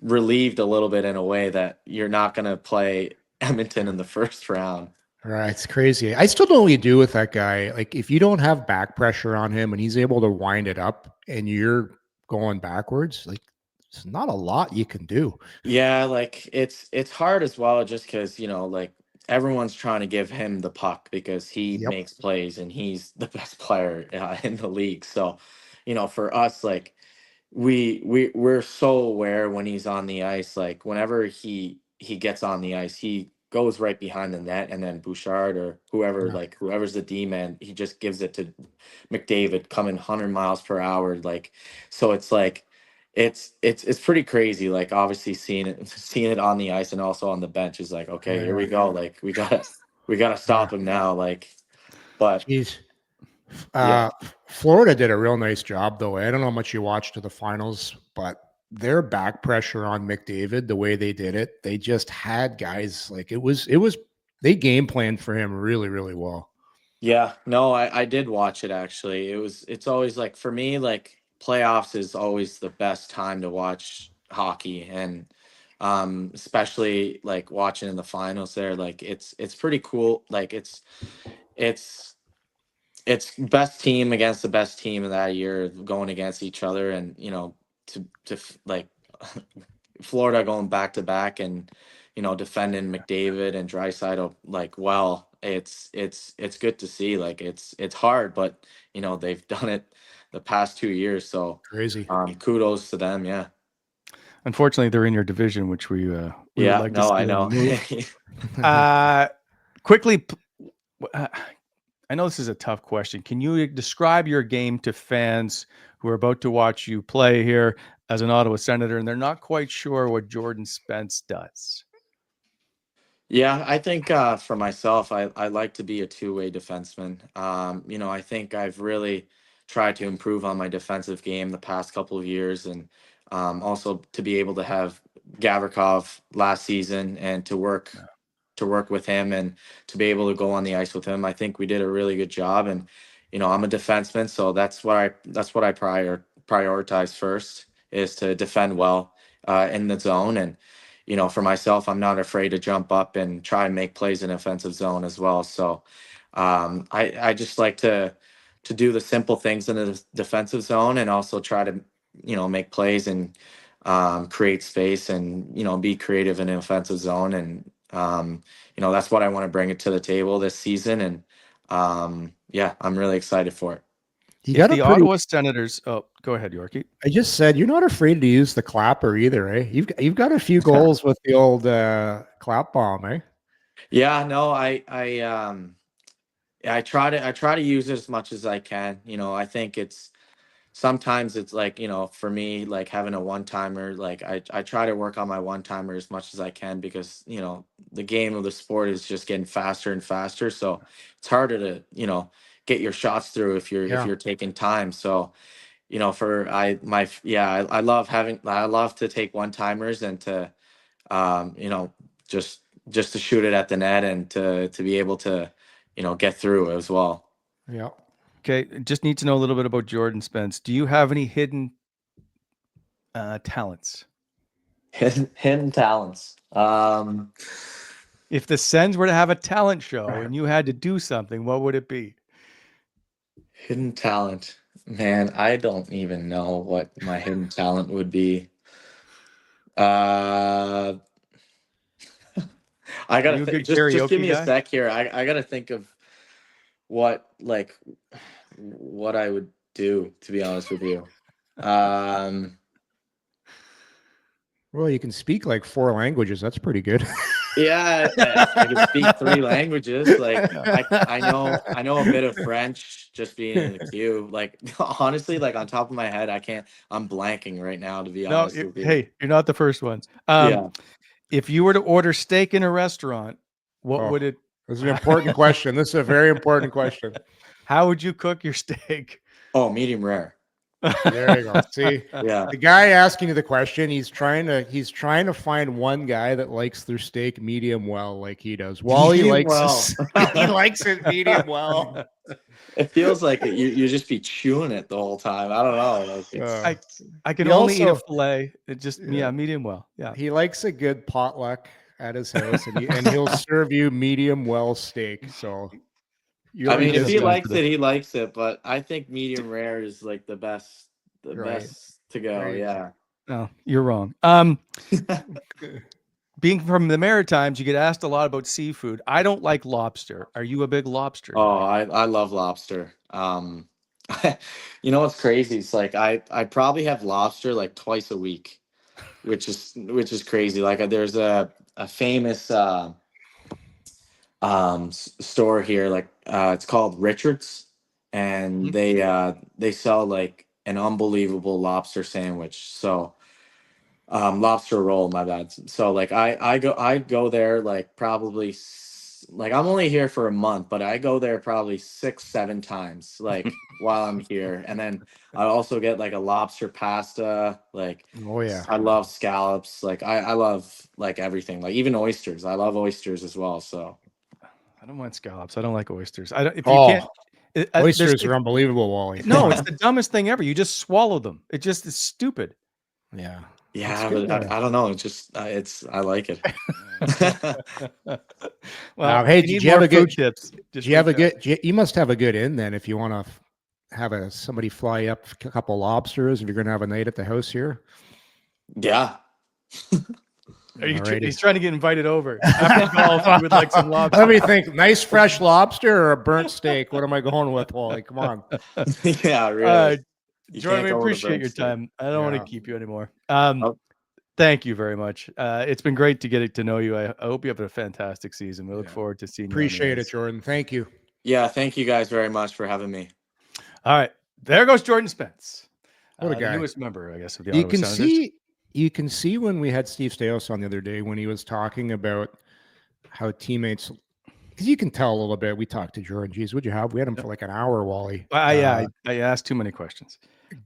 relieved a little bit in a way that you're not going to play Edmonton in the first round. Right, it's crazy. I still don't know what you do with that guy. Like, if you don't have back pressure on him and he's able to wind it up and you're going backwards, like, it's not a lot you can do. Yeah, like it's hard as well, just because like everyone's trying to give him the puck because he Yep. makes plays and he's the best player in the league. So, for us, like we're so aware when he's on the ice. Like whenever he gets on the ice, he goes right behind the net, and then Bouchard or whoever, Yeah. like whoever's the D man, he just gives it to McDavid coming 100 miles per hour. Like, so it's like it's pretty crazy. Like obviously seeing it on the ice and also on the bench is like, okay, here we go. Like we gotta Yeah. stop him now. Like, but Jeez. yeah. Florida did a real nice job, though. I don't know how much you watched to the finals, but their back pressure on McDavid, the way they did it, they just had guys like they game planned for him really, really well. Yeah, no, I did watch it actually. It's always like for me, like playoffs is always the best time to watch hockey, and especially like watching in the finals there, like it's pretty cool. Like it's it's best team against the best team of that year going against each other, and like Florida going back to back, and defending McDavid and Draisaitl like well. It's good to see. Like it's hard, but they've done it the past 2 years. So Crazy. kudos to them. Yeah. Unfortunately, they're in your division, which we would Yeah. like to No, see I them know. move. Quickly, I know this is a tough question. Can you describe your game to fans who are about to watch you play here as an Ottawa Senator, and they're not quite sure what Jordan Spence does? Yeah, I think for myself, I like to be a two-way defenseman. I think I've really tried to improve on my defensive game the past couple of years, and also to be able to have Gavrikov last season, and to work with him, and to be able to go on the ice with him. I think we did a really good job, and I'm a defenseman, so that's what I prioritize first, is to defend well in the zone. And for myself, I'm not afraid to jump up and try and make plays in offensive zone as well. So I just like to do the simple things in the defensive zone, and also try to make plays, and create space, and be creative in the offensive zone. And that's what I want to bring it to the table this season. And yeah, I'm really excited for it. You If got a the pretty. Ottawa Senators, oh, go ahead, Yorkie. I just said you're not afraid to use the clapper either, eh? You've got a few goals with the old clap bomb, eh? Yeah, no, I try to use it as much as I can. I think sometimes it's like, for me, like having a one-timer, like I try to work on my one-timer as much as I can because, the game of the sport is just getting faster and faster. So it's harder to, get your shots through if Yeah. you're taking time. So, I love to take one-timers and to, um, you know, just to shoot it at the net and to be able to, get through as well. Yeah. Okay, just need to know a little bit about Jordan Spence. Do you have any hidden talents? Hidden talents. If the Sens were to have a talent show and you had to do something, what would it be? Hidden talent. Man, I don't even know what my hidden talent would be. Uh, I Are gotta you a think. good Just give karaoke me a guy? sec here. I gotta think of what what I would do. To be honest with you, um, Well, you can speak like 4 languages. That's pretty good. yeah, I can speak 3 languages. Like I know a bit of French just being in the queue. Like honestly, like on top of my head, I can't. I'm blanking right now. To be No, honest with you. hey, you're not the first one. Yeah. If you were to order steak in a restaurant, what Oh, would it? this is an important question. This is a very important question. How would you cook your steak? Oh, medium rare. There you go. See, Yeah. the guy asking you the question, he's trying to find one guy that likes their steak medium well, like he does. Wally Medium likes well. he likes it medium well. It feels like you just be chewing it the whole time. I don't know. Like I can He only eat a also- fillet. It just medium well. Yeah. He likes a good potluck at his house, and he'll serve you medium well steak. So I mean, get if us he down likes for it, he likes it. But I think medium rare is like the best Right. to go. Right. Yeah. No, you're wrong. Being from the Maritimes, you get asked a lot about seafood. I don't like lobster. Are you a big lobster Oh, guy? I love lobster. You know what's crazy? It's like I probably have lobster like twice a week, which is crazy. Like there's a famous store here, like it's called Richards, and they sell like an unbelievable lobster sandwich. So lobster roll, my bad. So like I go there like probably like I'm only here for a month, but I go there probably 6-7 times like while I'm here. And then I also get like a lobster pasta. Like Oh yeah. I love scallops. Like I love like everything. Like even oysters. I love oysters as well. So I don't want scallops. I don't like oysters. I don't. If you Oh, can't, oysters are unbelievable, Wally. no, it's the dumbest thing ever. You just swallow them. It just is stupid. Yeah. yeah, good, but I don't know. It's just I like it. Well, hey, if you did need you have more a good? food tips? Did you have a good? You must have a good in then if you want to have somebody fly up a couple lobsters if you're going to have a night at the house here. Yeah. He's trying to get invited over. After golf, you would like some lobster. Let me think. Nice fresh lobster or a burnt steak? What am I going with, Wally? Come on. Yeah, really. Jordan, we appreciate your time. I don't want to keep you anymore. Thank you very much. It's been great to get to know you. I hope you have a fantastic season. We look forward to seeing you. Appreciate it, Jordan. Thank you. Yeah, thank you guys very much for having me. All right. There goes Jordan Spence. What a guy. The newest member, I guess, of the Ottawa Senators. You can see when we had Steve Staios on the other day when he was talking about how teammates, because you can tell a little bit. We talked to Jordan. Geez, we had him for like an hour, Wally. I asked too many questions.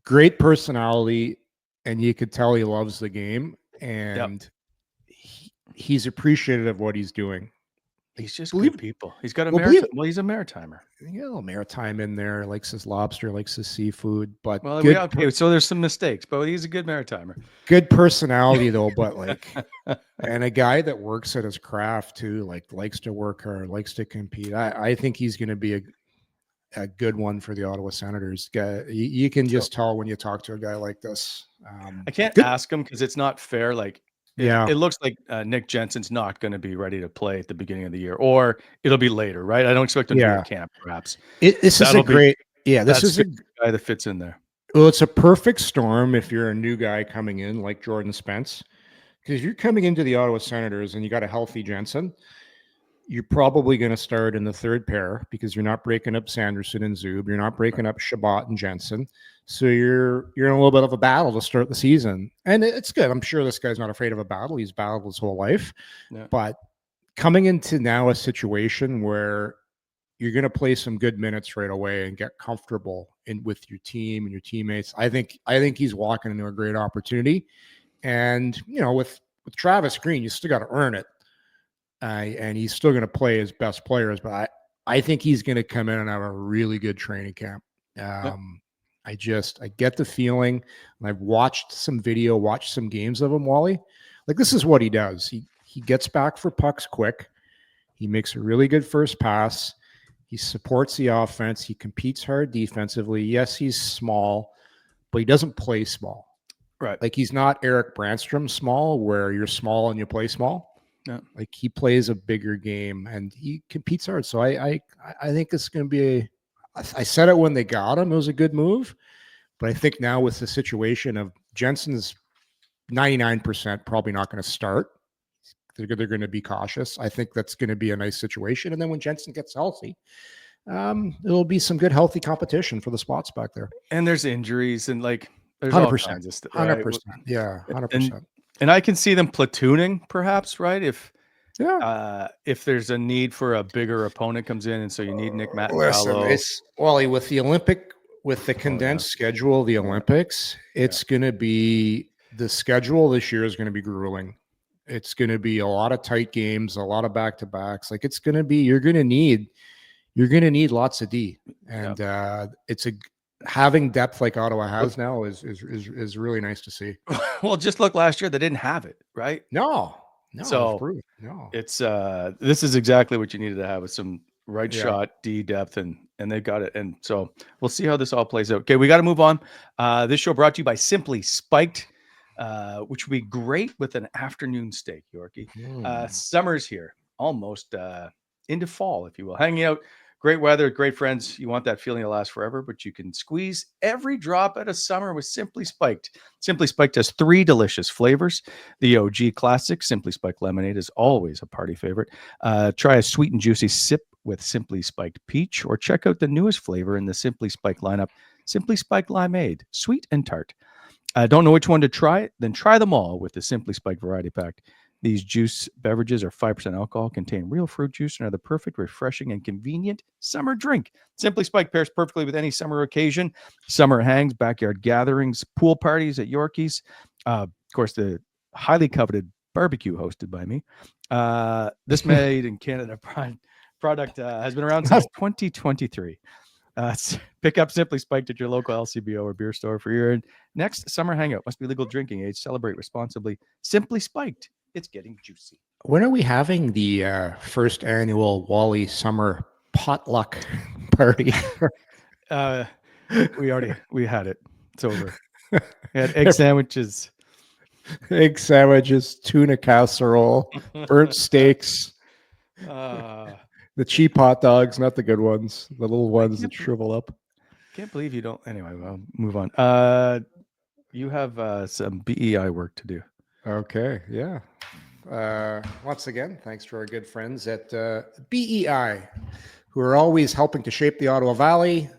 Great personality, and you could tell he loves the game, and he's appreciative of what he's doing. He's just good people. He's got a he's a Maritimer. Yeah, a little maritime in there. Likes his lobster, likes his seafood. But so there's some mistakes, but he's a good Maritimer. Good personality though, but like, and a guy that works at his craft too. Like likes to work hard, likes to compete. I think he's going to be a good one for the Ottawa Senators. You can just tell when you talk to a guy like this. I can't ask him because it's not fair. Like. It looks like Nick Jensen's not going to be ready to play at the beginning of the year, or it'll be later, right? I don't expect him to be in camp, perhaps. This is a great, this is a guy that fits in there. Well, it's a perfect storm if you're a new guy coming in like Jordan Spence, because you're coming into the Ottawa Senators and you got a healthy Jensen. you're probably going to start in the third pair because you're not breaking up Sanderson and Zub. You're not breaking up Shabbat and Jensen. So you're in a little bit of a battle to start the season. And it's good. I'm sure this guy's not afraid of a battle. He's battled his whole life. Yeah. But coming into now a situation where you're going to play some good minutes right away and get comfortable with your team and your teammates, I think he's walking into a great opportunity. And, with Travis Green, you still got to earn it. And he's still going to play his best players, but I think he's going to come in and have a really good training camp. I get the feeling, and I've watched some games of him, Wally. Like, this is what he does. He gets back for pucks quick. He makes a really good first pass. He supports the offense. He competes hard defensively. Yes, he's small, but he doesn't play small. Right. Like, he's not Eric Brandstrom small, where you're small and you play small. Yeah. Like, he plays a bigger game and he competes hard. So I think it's going to be I said it when they got him. It was a good move. But I think now with the situation of Jensen's 99% probably not going to start. They're going to be cautious. I think that's going to be a nice situation. And then when Jensen gets healthy, it'll be some good, healthy competition for the spots back there. And there's injuries and there's 100%, all kinds of stuff. 100%. Yeah, 100%. And I can see them platooning, perhaps, right? If there's a need for a bigger opponent comes in, and so you need Nick Mattangelo. It's Wally with the condensed schedule of the Olympics. It's going to be the schedule this year is going to be grueling. It's going to be a lot of tight games, a lot of back-to-backs. Like, it's going to be you're going to need lots of D, and having depth like Ottawa has now is really nice to see. Well, just look last year, they didn't have it, right? No. So it's this is exactly what you needed to have with some shot D depth, and they've got it. And so we'll see how this all plays out. Okay, we got to move on. This show brought to you by Simply Spiked, which would be great with an afternoon steak, Yorkie. Summer's here, almost into fall, if you will. Hanging out. Great weather, great friends. You want that feeling to last forever, but you can squeeze every drop out of summer with Simply Spiked. Simply Spiked has 3 delicious flavors. The OG classic, Simply Spiked Lemonade, is always a party favorite. Try a sweet and juicy sip with Simply Spiked Peach, or check out the newest flavor in the Simply Spiked lineup, Simply Spiked Limeade, sweet and tart. Don't know which one to try? Then try them all with the Simply Spiked Variety Pack. These juice beverages are 5% alcohol, contain real fruit juice, and are the perfect, refreshing, and convenient summer drink. Simply Spiked pairs perfectly with any summer occasion, summer hangs, backyard gatherings, pool parties at Yorkie's. Of course, the highly coveted barbecue hosted by me. This made in Canada product has been around since 2023. Pick up Simply Spiked at your local LCBO or beer store for your next summer hangout. Must be legal drinking age. Celebrate responsibly. Simply Spiked. It's getting juicy. When are we having the first annual Wally Summer potluck party? We had it. It's over. We had egg sandwiches, tuna casserole, burnt steaks, the cheap hot dogs, not the good ones, the little ones that shrivel up. Can't believe you don't. Anyway, I'll move on. You have some BEI work to do. Okay, yeah. Once again, thanks to our good friends at BEI, who are always helping to shape the Ottawa Valley.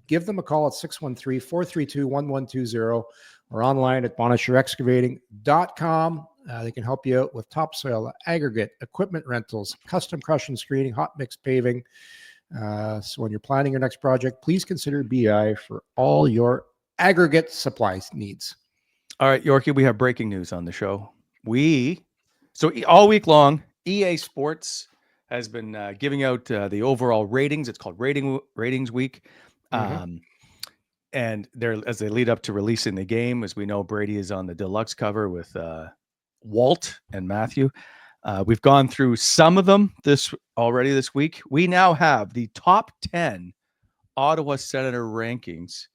Give them a call at 613-432-1120 or online at bonnecherexcavating.com. They can help you out with topsoil, aggregate, equipment rentals, custom crush and screening, hot mix paving. So when you're planning your next project, please consider BEI for all your aggregate supplies needs. All right, Yorkie, we have breaking news on the show. So all week long, EA Sports has been giving out the overall ratings. It's called Ratings Week. And as they lead up to releasing the game, as we know, Brady is on the deluxe cover with Walt and Matthew. We've gone through some of them this week. We now have the top 10 Ottawa Senator rankings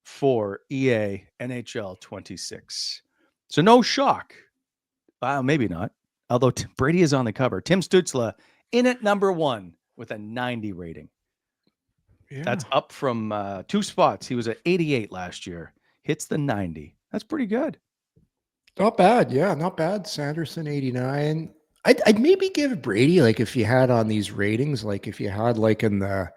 for EA NHL 26. So no shock. Maybe not. Although Brady is on the cover. Tim Stützle in at number 1 with a 90 rating. Yeah. That's up from 2 spots. He was at 88 last year. Hits the 90. That's pretty good. Not bad. Yeah, not bad. Sanderson, 89. I'd maybe give Brady, like if you had on these ratings, like if you had like in the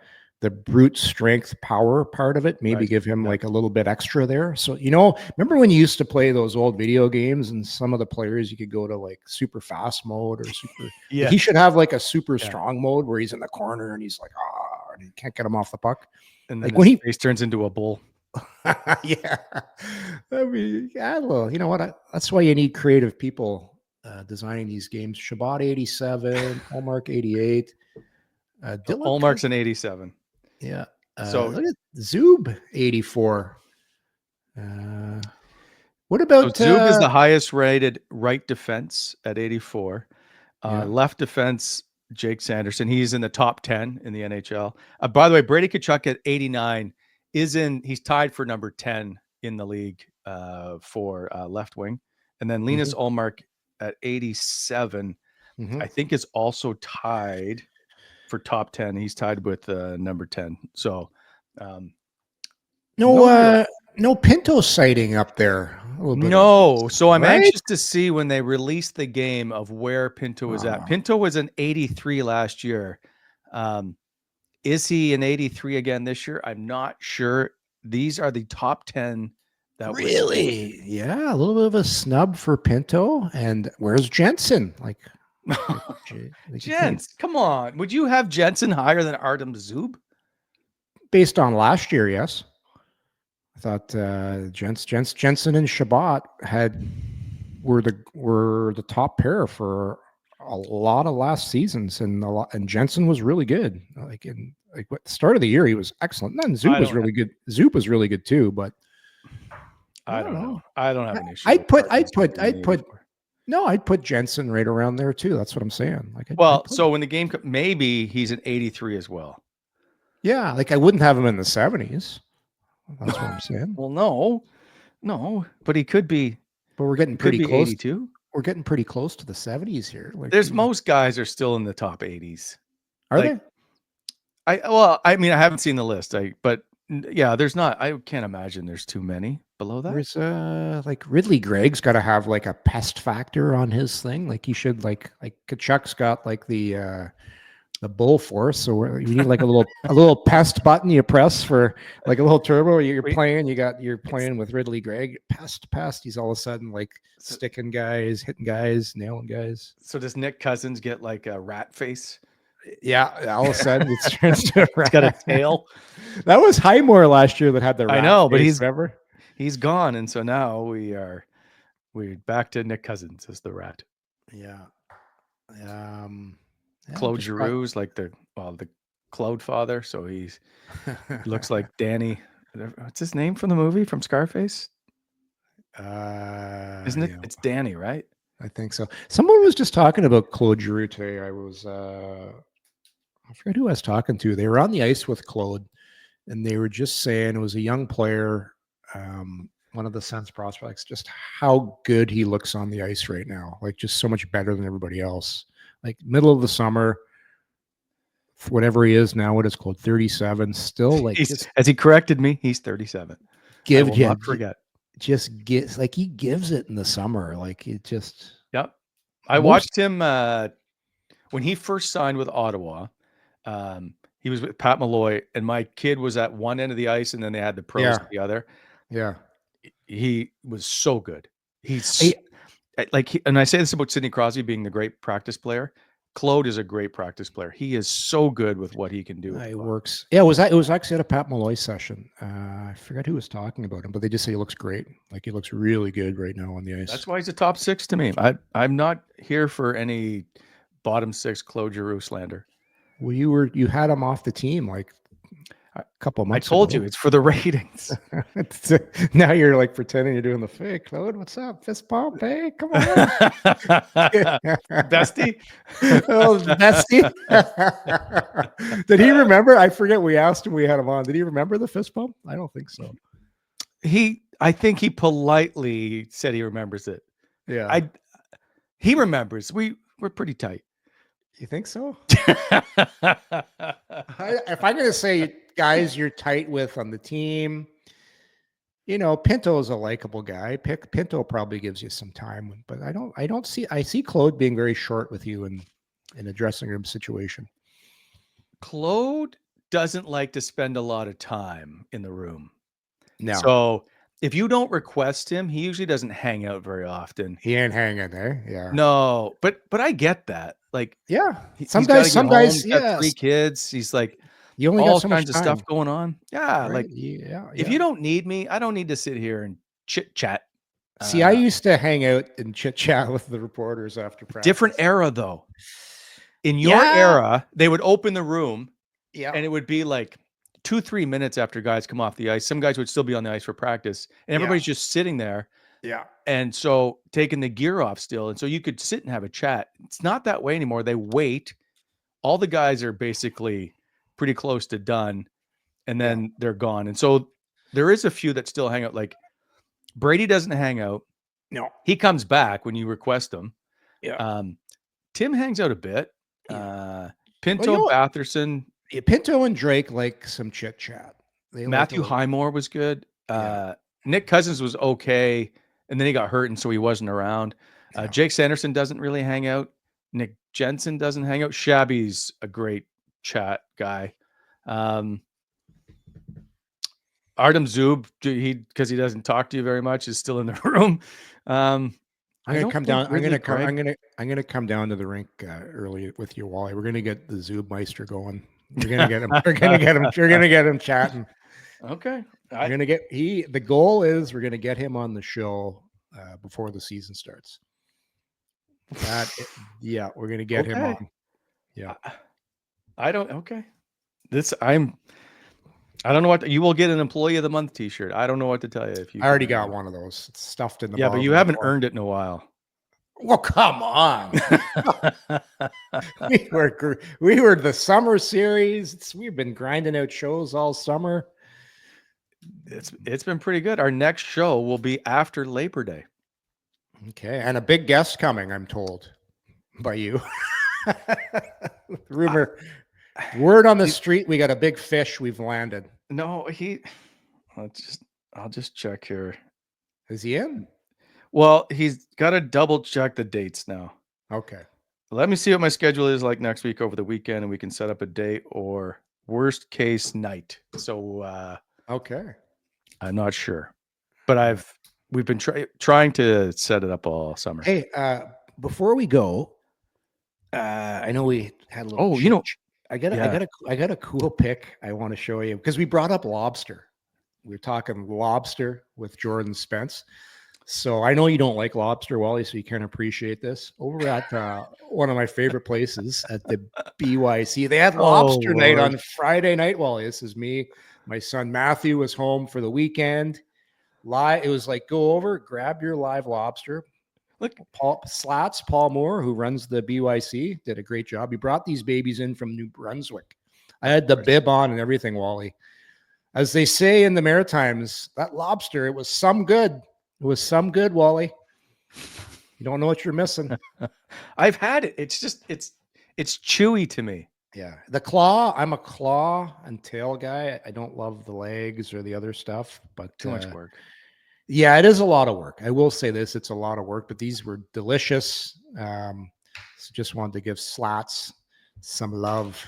brute strength power part of it, maybe Right. give him Yeah. like a little bit extra there. So, remember when you used to play those old video games and some of the players you could go to like super fast mode or super, Yeah. he should have like a super Yeah. strong mode where he's in the corner and he's like, and you can't get him off the puck. And Like then when his he, face turns into a bull. yeah, I mean, yeah, well, you know what? That's why you need creative people designing these games. Shabbat 87, Hallmark 88, Dylan. Allmark's an 87. Yeah. So Look at Zoob 84. What about Zub is the highest rated right defense at 84. Yeah. Left defense, Jake Sanderson. He's in the top 10 in the NHL. By the way, Brady Tkachuk at 89 he's tied for number 10 in the league for left wing. And then Linus Ullmark at 87, I think is also tied for top 10. He's tied with number 10. So no Pinto sighting up there. No. So I'm right? anxious to see when they release the game of where Pinto was at. Pinto was an 83 last year. Is he an 83 again this year? I'm not sure. These are the top 10 that really, yeah, a little bit of a snub for Pinto. And where's Jensen? Like Jens, come on. Would you have Jensen higher than Artem Zub? Based on last year, yes. I thought Jensen and Shabbat were the top pair for a lot of last seasons, and Jensen was really good. Like at the start of the year, he was excellent. And then Zoop was really good. Zoop was really good too, but I don't know. I don't have an issue. I'd put Jensen right around there too. That's what I'm saying. Like, so when the game, maybe he's an 83 as well. Yeah, like I wouldn't have him in the 70s. That's what I'm saying. Well, no, but he could be. But we're getting pretty close. 82. We're getting pretty close to the 70s here. Like, most guys are still in the top 80s. Are they? I mean, I haven't seen the list. But yeah, there's not. I can't imagine there's too many below that. There's like Ridley Gregg's got to have like a pest factor on his thing. Like he should like Kachuk's got like the bull force. So you need like a little pest button you press for like a little turbo. You're playing with Ridley Gregg. Pest. He's all of a sudden like sticking guys, hitting guys, nailing guys. So does Nick Cousins get like a rat face? Yeah, all of a sudden it turns to a rat. It's got a tail. That was Highmore last year that had the rat. I know, but he's gone, and so now we're back to Nick Cousins as the rat. Yeah. Claude Giroux's like the Claude father, so he looks like Danny. What's his name from the movie from Scarface? Isn't it? Yeah. It's Danny, right? I think so. Someone was just talking about Claude Giroux today. I forget who I was talking to. They were on the ice with Claude, and they were just saying it was a young player, one of the Sens prospects, just how good he looks on the ice right now. Like just so much better than everybody else. Like middle of the summer, whatever he is now, what is called 37, still like as he corrected me, he's 37. Not forget. Just gets like he gives it in the summer. Like it just. Yep. I watched him when he first signed with Ottawa. He was with Pat Malloy, and my kid was at one end of the ice, and then they had the pros at the other. Yeah. He was so good. And I say this about Sidney Crosby being the great practice player. Claude is a great practice player. He is so good with what he can do. It works. Yeah, it was actually at a Pat Malloy session. I forgot who was talking about him, but they just say he looks great. Like he looks really good right now on the ice. That's why he's a top 6 to me. I'm not here for any bottom 6 Claude Giroux slander. Well, you had him off the team like a couple of months ago. I told you it's for the ratings. Now you're like pretending you're doing the fake. Claude, what's up? Fist pump, hey, come on. Bestie? Oh, bestie. Did he remember? I forget. We asked him, we had him on. Did he remember the fist pump? I don't think so. I think he politely said he remembers it. Yeah. He remembers. We're pretty tight. You think so? If I'm going to say guys you're tight with on the team, Pinto is a likable guy. Pinto probably gives you some time, but I see Claude being very short with you in a dressing room situation. Claude doesn't like to spend a lot of time in the room. No. So if you don't request him, he usually doesn't hang out very often. He ain't hanging there. Yeah. No, but I get that. Like, yeah. Some guys, he's got 3 kids. He's like, you only all got so kinds much of time. stuff going on. Yeah. Right? Like, if you don't need me, I don't need to sit here and chit chat. See, I used to hang out and chit chat with the reporters after practice. Different era, though. In your era, they would open the room, and it would be like 2-3 minutes after guys come off the ice. Some guys would still be on the ice for practice, and everybody's just sitting there. Yeah. And so taking the gear off still. And so you could sit and have a chat. It's not that way anymore. They wait. All the guys are basically pretty close to done, and then they're gone. And so there is a few that still hang out. Like Brady doesn't hang out. No. He comes back when you request him. Yeah. Tim hangs out a bit. Pinto, Batherson. Yeah, Pinto and Drake like some chit chat. Matthew Highmore was good. Nick Cousins was okay, and then he got hurt, and so he wasn't around. Jake Sanderson doesn't really hang out. Nick Jensen doesn't hang out. Shabby's a great chat guy. Artem Zub, because he doesn't talk to you very much, is still in the room. I'm gonna come down. I'm gonna come down to the rink early with you, Wally. We're gonna get the Zubmeister going. We're gonna get him. We're gonna get him chatting. Okay. The goal is we're gonna get him on the show before the season starts. We're gonna get him on. Yeah. I don't know what you will get an Employee of the Month T-shirt. I don't know what to tell you. I already got one of those. It's stuffed in the but you haven't earned it in a while. Well, come on. we were the summer series. We've been grinding out shows all summer. It's been pretty good. Our next show will be after Labor Day. Okay, and a big guest coming, I'm told, by you. Word on the street, we got a big fish we've landed. No, I'll just check here. Is he in? Well, he's got to double check the dates now. Okay. Let me see what my schedule is like next week over the weekend, and we can set up a date or worst case night. So, okay. I'm not sure, but we've been trying to set it up all summer. Hey, before we go, I know we had a little. I got a cool pic I want to show you because we brought up lobster. We were talking lobster with Jordan Spence. So I know you don't like lobster, Wally, so you can't appreciate this. Over at one of my favorite places at the BYC, they had lobster night on Friday night, Wally. This is me. My son Matthew was home for the weekend. It was like, go over, grab your live lobster. Look, Paul Moore, who runs the BYC, did a great job. He brought these babies in from New Brunswick. I had the bib on and everything, Wally. As they say in the Maritimes, that lobster, it was some good. It was some good, Wally. You don't know what you're missing. I've had it. It's just, it's chewy to me. Yeah. The claw, I'm a claw and tail guy. I don't love the legs or the other stuff, but too much work. Yeah, it is a lot of work. I will say this, it's a lot of work, but these were delicious. So just wanted to give Slats some love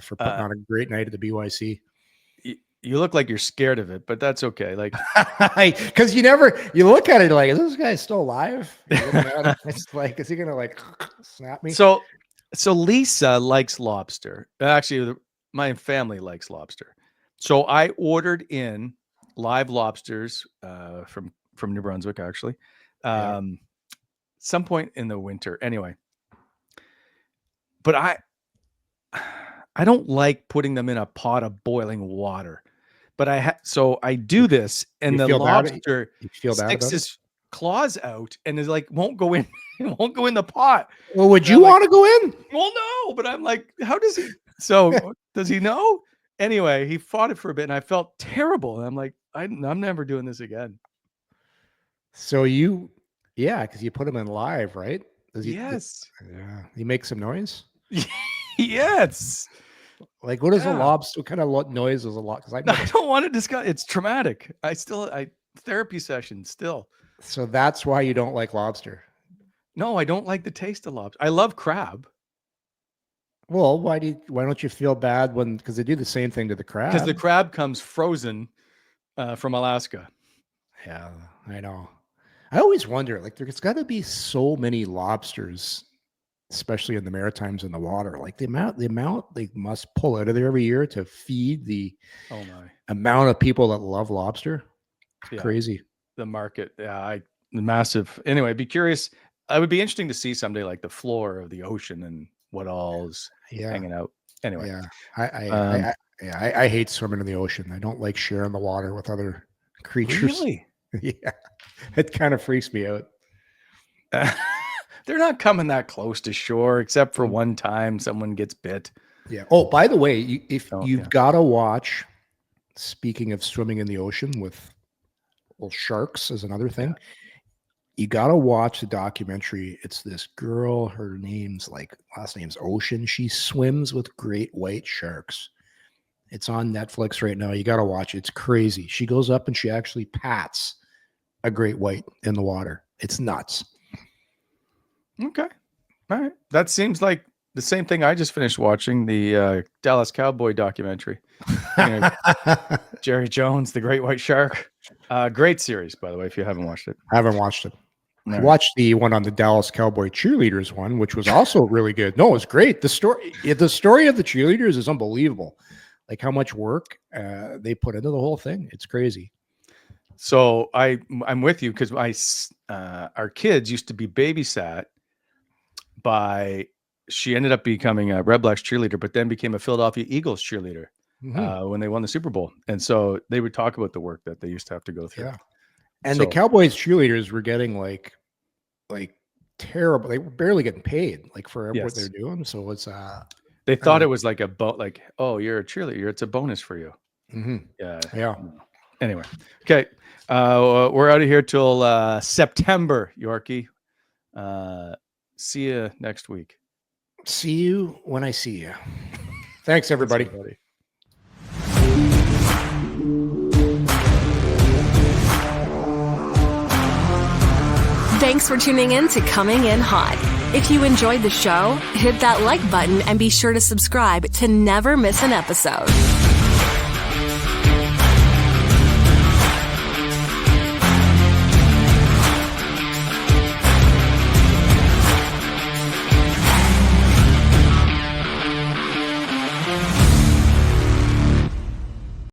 for putting on a great night at the BYC. You look like you're scared of it, but that's okay. Like, because you look at it like, is this guy still alive? It's like, is he gonna like snap me? So Lisa likes lobster. Actually, my family likes lobster. So I ordered in live lobsters from New Brunswick, actually, some point in the winter. Anyway, but I don't like putting them in a pot of boiling water. But I do this, and the lobster sticks his claws out and is like won't go in the pot. Well, would you want to go in? Well, no, but I'm like, how does he? So does he know? Anyway, he fought it for a bit, and I felt terrible. And I'm like, I'm never doing this again. So because you put him in live, right? Yes. He makes some noise. Yes. Like, what is a lobster? What kind of noise is a lobster? I don't want to discuss. It's traumatic. therapy session still. So that's why you don't like lobster. No, I don't like the taste of lobster. I love crab. Well, why don't you feel bad because they do the same thing to the crab? Because the crab comes frozen from Alaska. Yeah, I know. I always wonder, like, there's got to be so many lobsters, especially in the Maritimes in the water. Like the amount they must pull out of there every year to feed the amount of people that love lobster. Yeah. Crazy. The market, massive. Anyway, be curious. I would be interesting to see someday like the floor of the ocean and what all is hanging out. Anyway, I hate swimming in the ocean. I don't like sharing the water with other creatures. Really? Yeah, it kind of freaks me out. They're not coming that close to shore, except for one time someone gets bit. Yeah. Oh, by the way, you've got to watch. Speaking of swimming in the ocean with sharks, is another thing. Yeah. You got to watch the documentary. It's this girl. Her last name's Ocean. She swims with great white sharks. It's on Netflix right now. You got to watch it. It's crazy. She goes up and she actually pats a great white in the water. It's nuts. Okay. All right. That seems like the same thing I just finished watching, the Dallas Cowboy documentary. Jerry Jones, the Great White Shark. Great series, by the way, if you haven't watched it. I haven't watched it. I watched the one on the Dallas Cowboy cheerleaders one, which was also really good. No, it was great. The story of the cheerleaders is unbelievable. Like how much work they put into the whole thing. It's crazy. So I'm with you because our kids used to be babysat by. She ended up becoming a Red Blacks cheerleader, but then became a Philadelphia Eagles cheerleader when they won the Super Bowl. And so they would talk about the work that they used to have to go through. Yeah. And the Cowboys cheerleaders were getting like terrible. They were barely getting paid for what they're doing. So it's they thought it was like oh, you're a cheerleader. It's a bonus for you. Mm-hmm. Yeah. Anyway. Okay. We're out of here till September, Yorkie. See you next week. See you when I see you. Thanks, everybody. Thanks for tuning in to Coming In Hot. If you enjoyed the show, hit that like button and be sure to subscribe to never miss an episode.